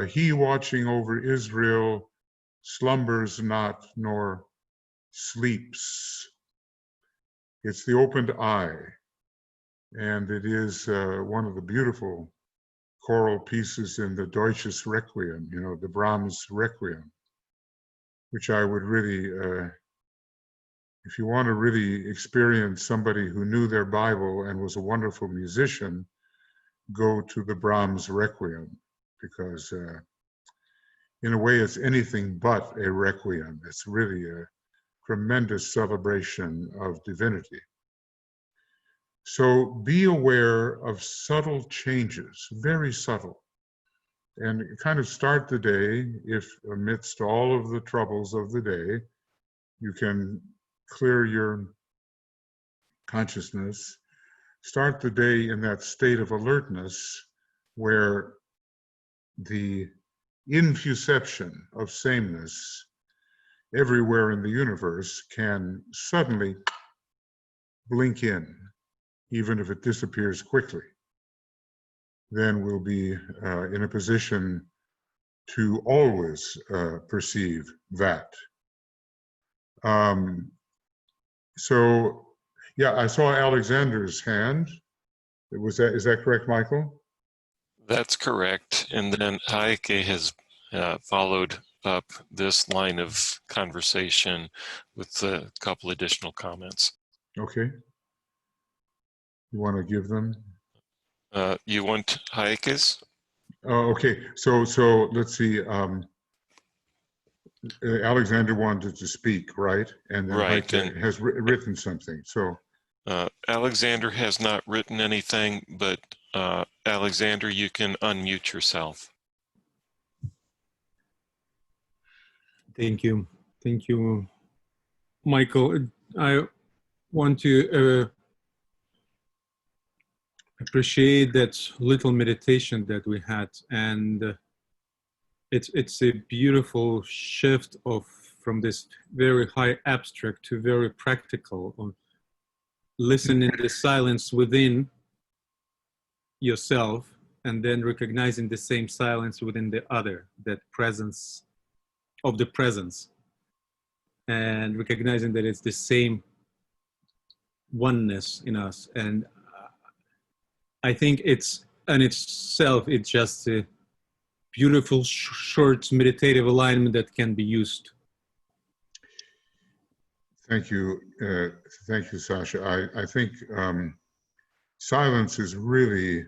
he watching over Israel slumbers not nor sleeps. It's the opened eye. And it is one of the beautiful choral pieces in the Deutsches Requiem, you know, the Brahms Requiem, which I would really, if you want to really experience somebody who knew their Bible and was a wonderful musician, go to the Brahms Requiem, because in a way it's anything but a requiem. It's really a tremendous celebration of divinity. So be aware of subtle changes, very subtle, and kind of start the day, if amidst all of the troubles of the day, you can clear your consciousness, start the day in that state of alertness where the infuception of sameness everywhere in the universe can suddenly blink in, even if it disappears quickly. Then we'll be in a position to always perceive that. So, yeah, I saw Alexander's hand. Is that correct, Michael? That's correct. And then Heike has followed up this line of conversation with a couple additional comments. Okay. You want to give them? You want Heike's? Oh, okay. So let's see. Alexander wanted to speak, right? And then Right. Heike has written something. So Alexander has not written anything, but Alexander, you can unmute yourself. Thank you. Thank you, Michael. I want to appreciate that little meditation that we had, and it's a beautiful shift from this very high abstract to very practical. Listening the silence within yourself, and then recognizing the same silence within the other, that presence of the presence, and recognizing that it's the same oneness in us. And I think it's in itself, it's just a beautiful short meditative alignment that can be used. Thank you. Thank you, Sasha. I think silence is really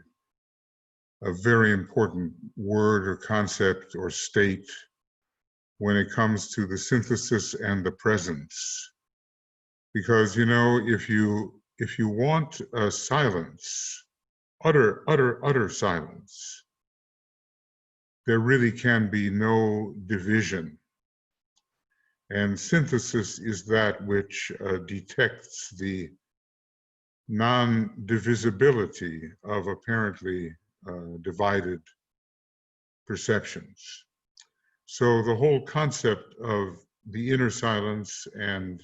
a very important word or concept or state when it comes to the synthesis and the presence. Because, you know, if you want silence, utter silence, there really can be no division. And synthesis is that which detects the non-divisibility of apparently divided perceptions. So the whole concept of the inner silence and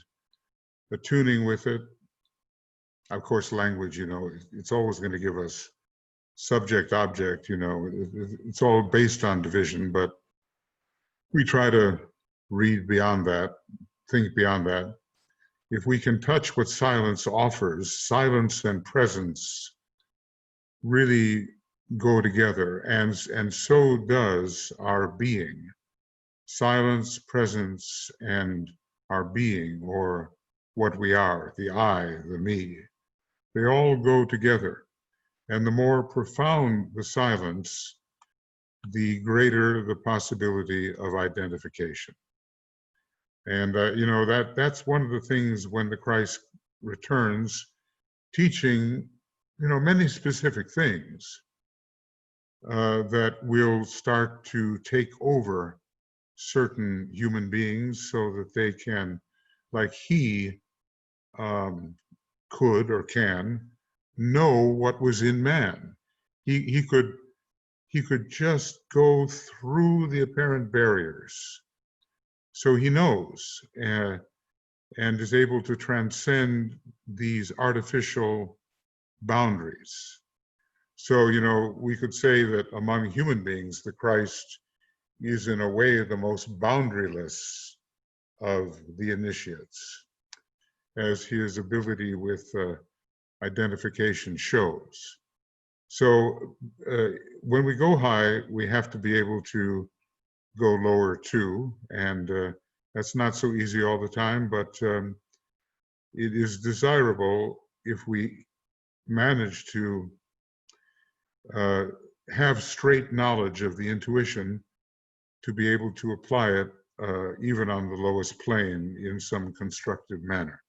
attuning with it, of course, language, you know, it's always going to give us subject, object, you know, it's all based on division, but we try to read beyond that, think beyond that. If we can touch what silence offers, silence and presence really go together, and so does our being. Silence, presence, and our being, or what we are, the I, the me, they all go together. And the more profound the silence, the greater the possibility of identification. And you know, that's one of the things when the Christ returns, teaching, you know, many specific things that will start to take over certain human beings so that they can, like he could or can, know what was in man. He could just go through the apparent barriers. So he knows and is able to transcend these artificial boundaries. So, you know, we could say that among human beings, the Christ is in a way the most boundaryless of the initiates, as his ability with identification shows. So when we go high, we have to be able to go lower too, and that's not so easy all the time, but it is desirable if we manage to have straight knowledge of the intuition to be able to apply it even on the lowest plane in some constructive manner.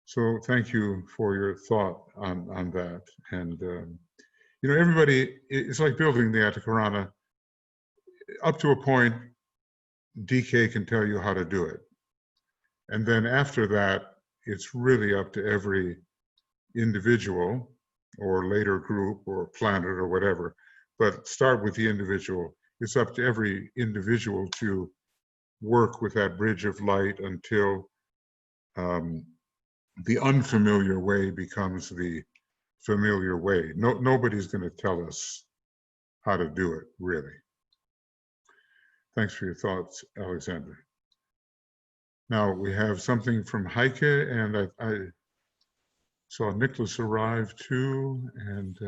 So thank you for your thought on that. And, you know, everybody, it's like building the Atakarana. Up to a point, DK can tell you how to do it. And then after that, it's really up to every individual or later group or planet or whatever. But start with the individual. It's up to every individual to work with that bridge of light until the unfamiliar way becomes the familiar way. Nobody's going to tell us how to do it, really. Thanks for your thoughts, Alexander. Now we have something from Heike, and I saw Nicholas arrive too, and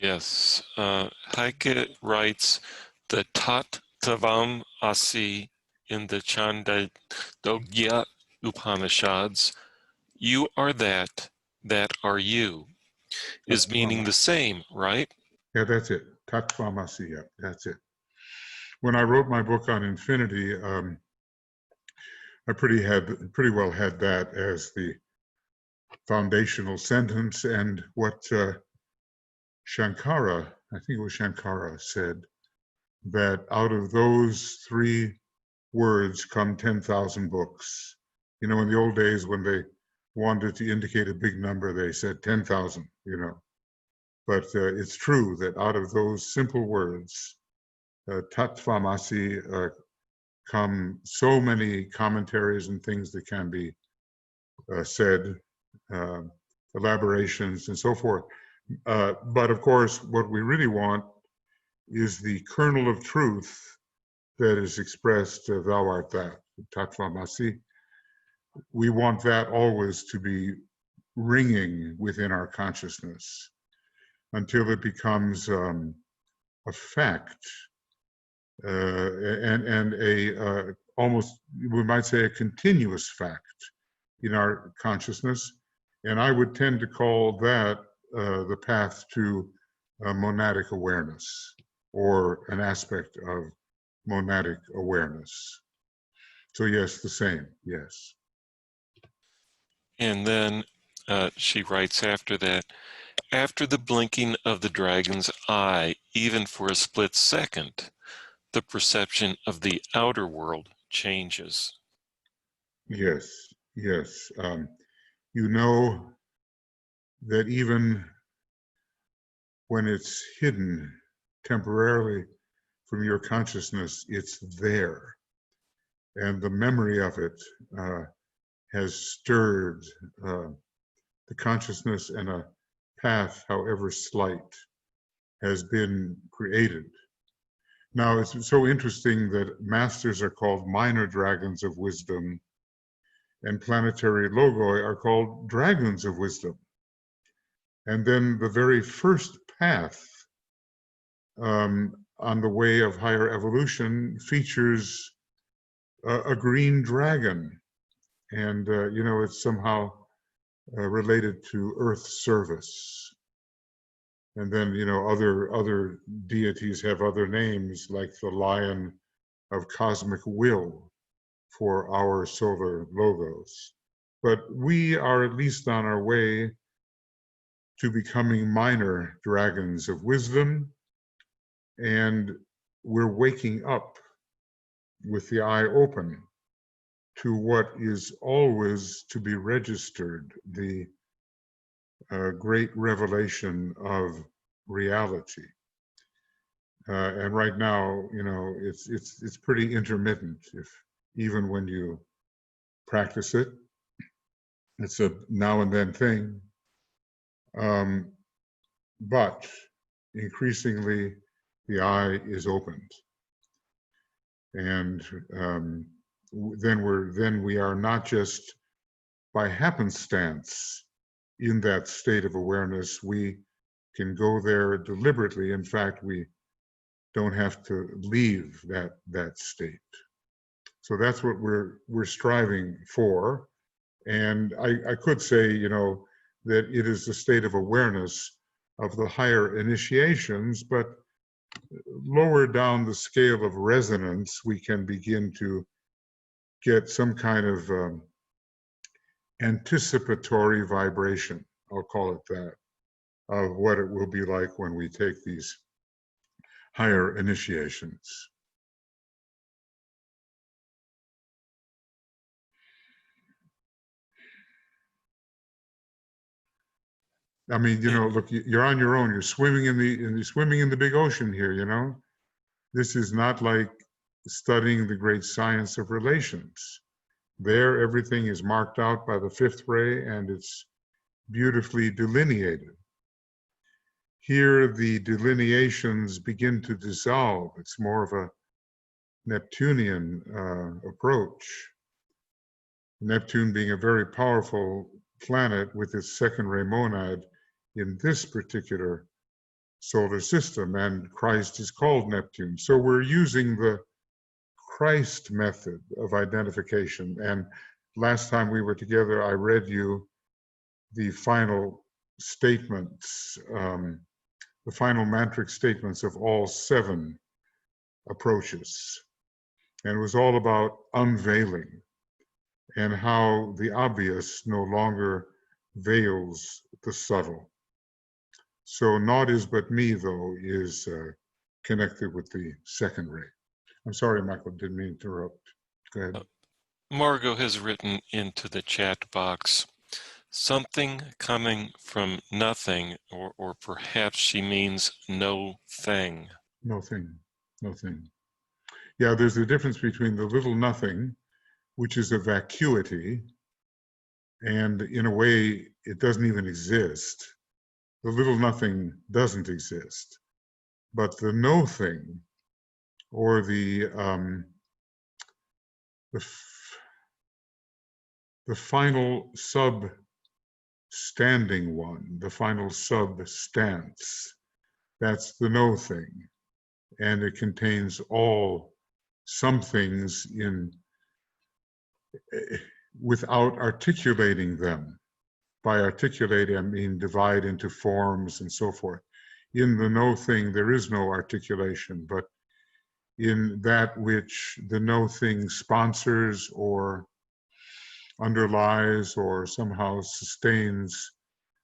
Yes, Heike writes, the Tat Tavam Asi in the Chandogya Upanishads, you are that are you, is meaning the same, right? Yeah, that's it. Tatvamasi, yeah, that's it. When I wrote my book on infinity, I pretty well had that as the foundational sentence, and what Shankara, I think it was Shankara, said that out of those 3 words come 10,000 books. You know, in the old days when they wanted to indicate a big number, they said 10,000, you know. But it's true that out of those simple words, Tatvamasi, come so many commentaries and things that can be said, elaborations and so forth. But of course, what we really want is the kernel of truth that is expressed, thou art that, Tatvamasi. We want that always to be ringing within our consciousness until it becomes a fact and almost, we might say, a continuous fact in our consciousness. And I would tend to call that the path to monadic awareness, or an aspect of monadic awareness. So yes, the same, yes. And then she writes after that, after the blinking of the dragon's eye, even for a split second, the perception of the outer world changes. Yes, yes. You know that even when it's hidden temporarily from your consciousness, it's there. And the memory of it has stirred the consciousness, and a path, however slight, has been created. Now, it's so interesting that masters are called minor dragons of wisdom, and planetary logoi are called dragons of wisdom. And then the very first path on the way of higher evolution features a green dragon. And, you know, it's somehow related to Earth service. And then, you know, other deities have other names, like the lion of cosmic will for our solar logos. But we are at least on our way to becoming minor dragons of wisdom, and we're waking up with the eye open to what is always to be registered, the great revelation of reality. And right now, you know, it's pretty intermittent. If even when you practice it, it's a now and then thing. But increasingly, the eye is opened, and then we are not just by happenstance in that state of awareness. We can go there deliberately. In fact, we don't have to leave that state. So that's what we're striving for. And I could say, you know, that it is the state of awareness of the higher initiations, but lower down the scale of resonance, we can begin to get some kind of anticipatory vibration, I'll call it that, of what it will be like when we take these higher initiations. I mean, you know, look, you're on your own. You're swimming in the big ocean here. You know, this is not like studying the great science of relations. There, everything is marked out by the fifth ray, and it's beautifully delineated. Here, the delineations begin to dissolve. It's more of a Neptunian approach. Neptune being a very powerful planet with its second ray monad in this particular solar system, and Christ is called Neptune. So we're using the Christ method of identification. And last time we were together, I read you the final statements, the final mantric statements of all 7 approaches. And it was all about unveiling, and how the obvious no longer veils the subtle. So naught is but me, though, is connected with the second ray. I'm sorry, Michael, didn't mean to interrupt. Go ahead. Margot has written into the chat box, something coming from nothing, or perhaps she means no thing. No thing, no thing. Yeah, there's a difference between the little nothing, which is a vacuity, and in a way, it doesn't even exist. The little nothing doesn't exist. But the no thing, or the final sub-standing one, the final substance, that's the no thing. And it contains all some things in without articulating them. By articulate, I mean divide into forms and so forth. In the no thing, there is no articulation, but in that which the no thing sponsors or underlies or somehow sustains,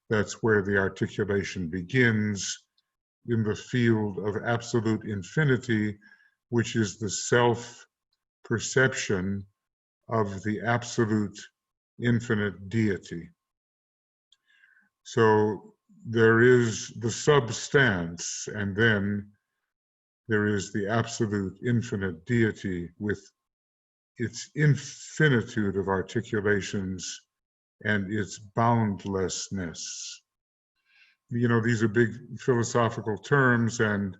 that's where the articulation begins, in the field of absolute infinity, which is the self-perception of the absolute infinite deity. So there is the substance, and then there is the absolute infinite deity with its infinitude of articulations and its boundlessness. You know, these are big philosophical terms, and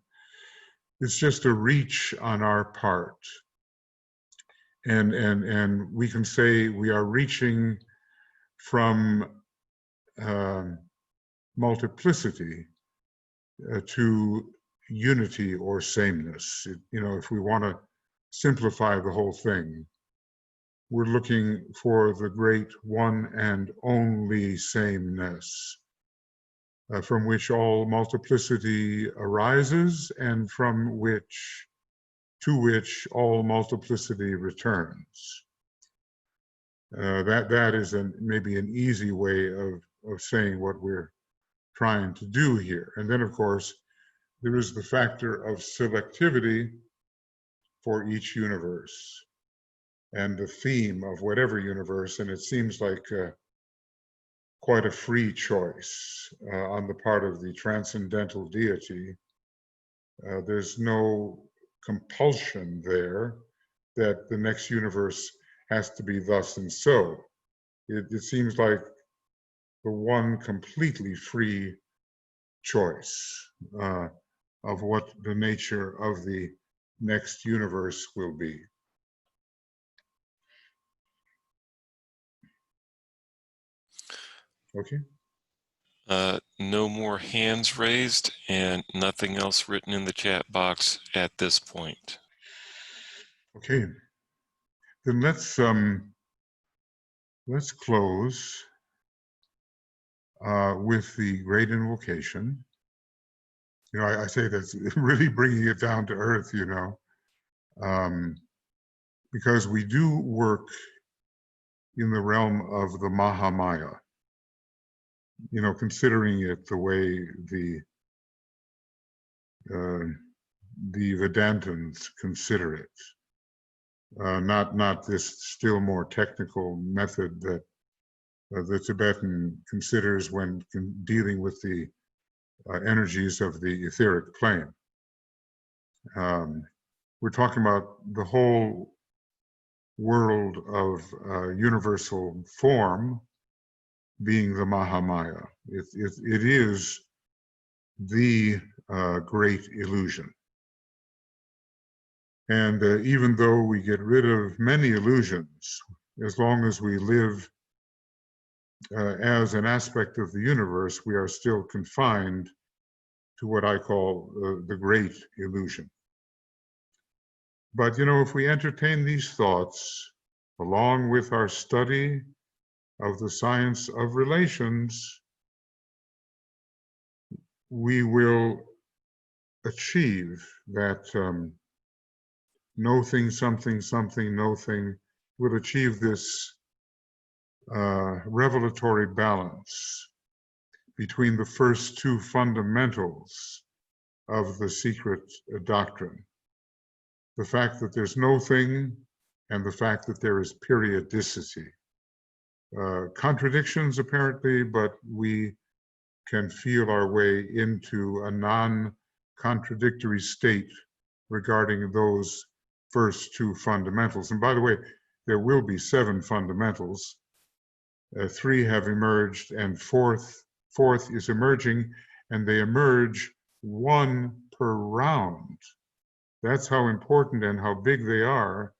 it's just a reach on our part. And we can say we are reaching from multiplicity to unity or sameness. You know, if we want to simplify the whole thing, we're looking for the great one and only sameness, from which all multiplicity arises and to which all multiplicity returns. That is maybe an easy way of saying what we're trying to do here. And then, of course, there is the factor of selectivity for each universe and the theme of whatever universe, and it seems like quite a free choice on the part of the transcendental deity. There's no compulsion there that the next universe has to be thus and so. It seems like the one completely free choice of what the nature of the next universe will be. Okay. No more hands raised and nothing else written in the chat box at this point. Okay. Then let's close with the great invocation. You know, I say that's really bringing it down to earth, you know, because we do work in the realm of the Mahamaya, you know, considering it the way the Vedantins consider it, not this still more technical method that the Tibetan considers when dealing with the energies of the etheric plane. We're talking about the whole world of universal form being the Mahamaya. It is the great illusion. And even though we get rid of many illusions, as long as we live as an aspect of the universe, we are still confined to what I call the great illusion. But, you know, if we entertain these thoughts along with our study of the science of relations, we will achieve that no thing, something, something, no thing, will achieve this revelatory balance between the first two fundamentals of the secret doctrine. The fact that there's no thing and the fact that there is periodicity. Contradictions apparently, but we can feel our way into a non-contradictory state regarding those first two fundamentals. And by the way, there will be 7 fundamentals. 3 have emerged, and fourth is emerging, and they emerge 1 per round. That's how important and how big they are.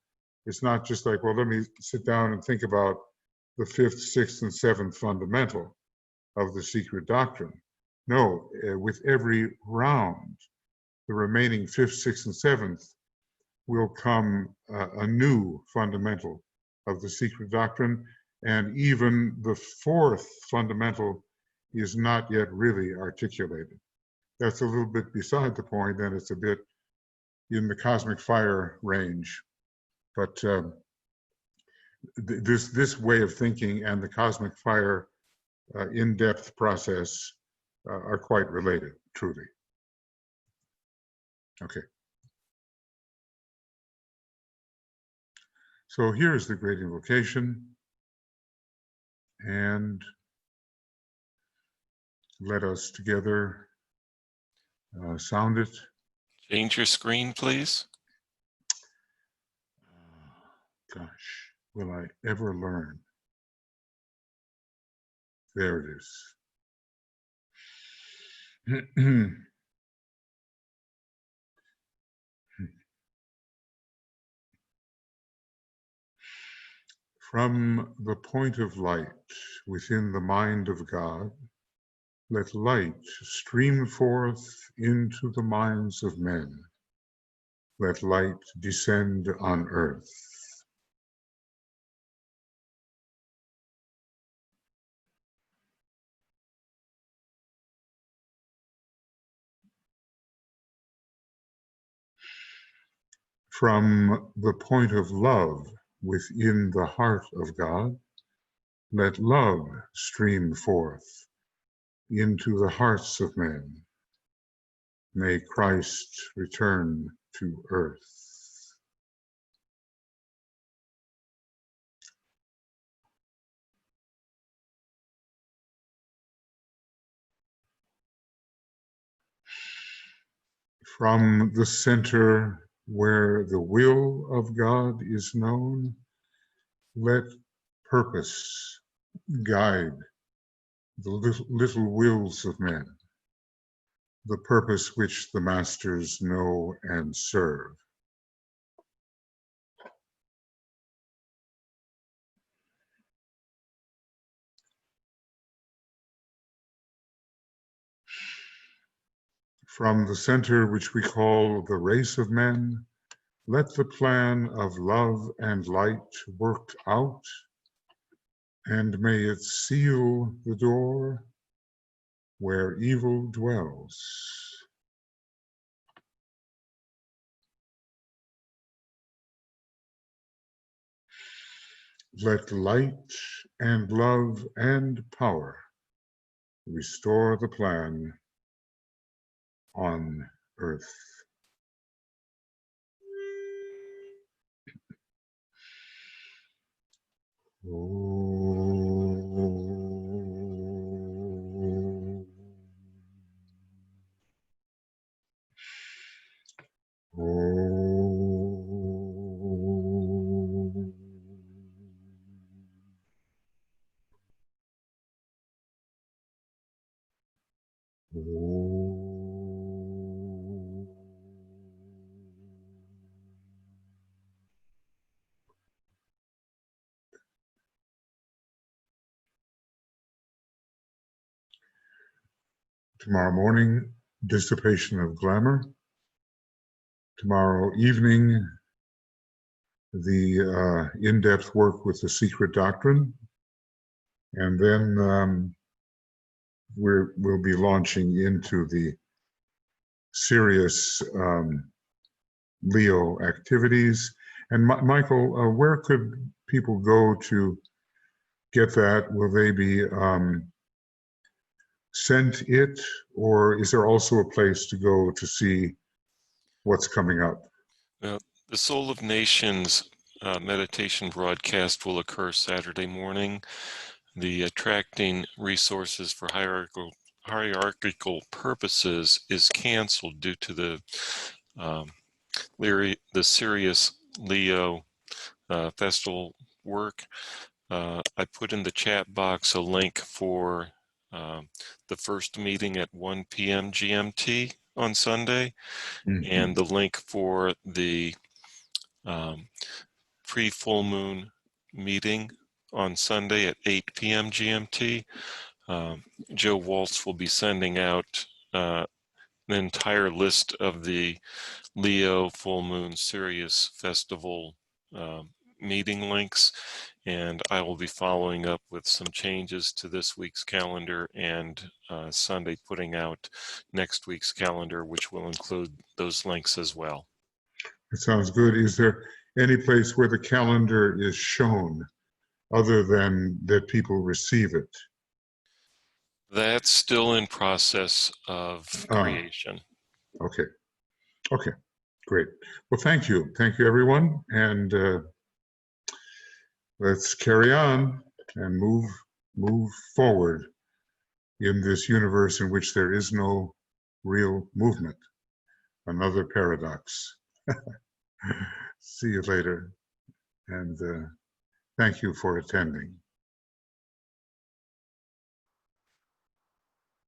It's not just like, well, let me sit down and think about the 5th, 6th, and 7th fundamental of the secret doctrine. No, with every round, the remaining 5th, 6th, and 7th will come a new fundamental of the secret doctrine, and even the fourth fundamental is not yet really articulated. That's a little bit beside the point, and it's a bit in the cosmic fire range. But this way of thinking and the cosmic fire in-depth process are quite related, truly. Okay. So here's the great invocation, and let us together sound it. Change your screen, please. Gosh, will I ever learn? There it is. From the point of light within the mind of God, let light stream forth into the minds of men. Let light descend on earth. From the point of love within the heart of God, let love stream forth into the hearts of men. May Christ return to earth. From the center where the will of God is known, let purpose guide the little wills of men, the purpose which the masters know and serve. From the center which we call the race of men, let the plan of love and light work out, and may it seal the door where evil dwells. Let light and love and power restore the plan on earth. Oh. Oh. Tomorrow morning, dissipation of glamour. Tomorrow evening, the in-depth work with the secret doctrine. And then we'll be launching into the serious Leo activities. And Michael, where could people go to get that? Will they be sent it, or is there also a place to go to see what's coming up? The Soul of Nations meditation broadcast will occur Saturday morning. The Attracting Resources for Hierarchical Purposes is canceled due to the serious Leo festival work. I put in the chat box a link for the first meeting at 1 p.m. GMT on Sunday, and the link for the pre-full moon meeting on Sunday at 8 p.m. GMT. Joe Waltz will be sending out an entire list of the Leo full moon Sirius festival meeting links, and I will be following up with some changes to this week's calendar, and Sunday putting out next week's calendar, which will include those links as well. It sounds good. Is there any place where the calendar is shown other than that people receive it? That's still in process of creation. Okay. Okay. Great. Well, thank you. Thank you, everyone. And let's carry on and move forward in this universe in which there is no real movement. Another paradox. See you later. And thank you for attending.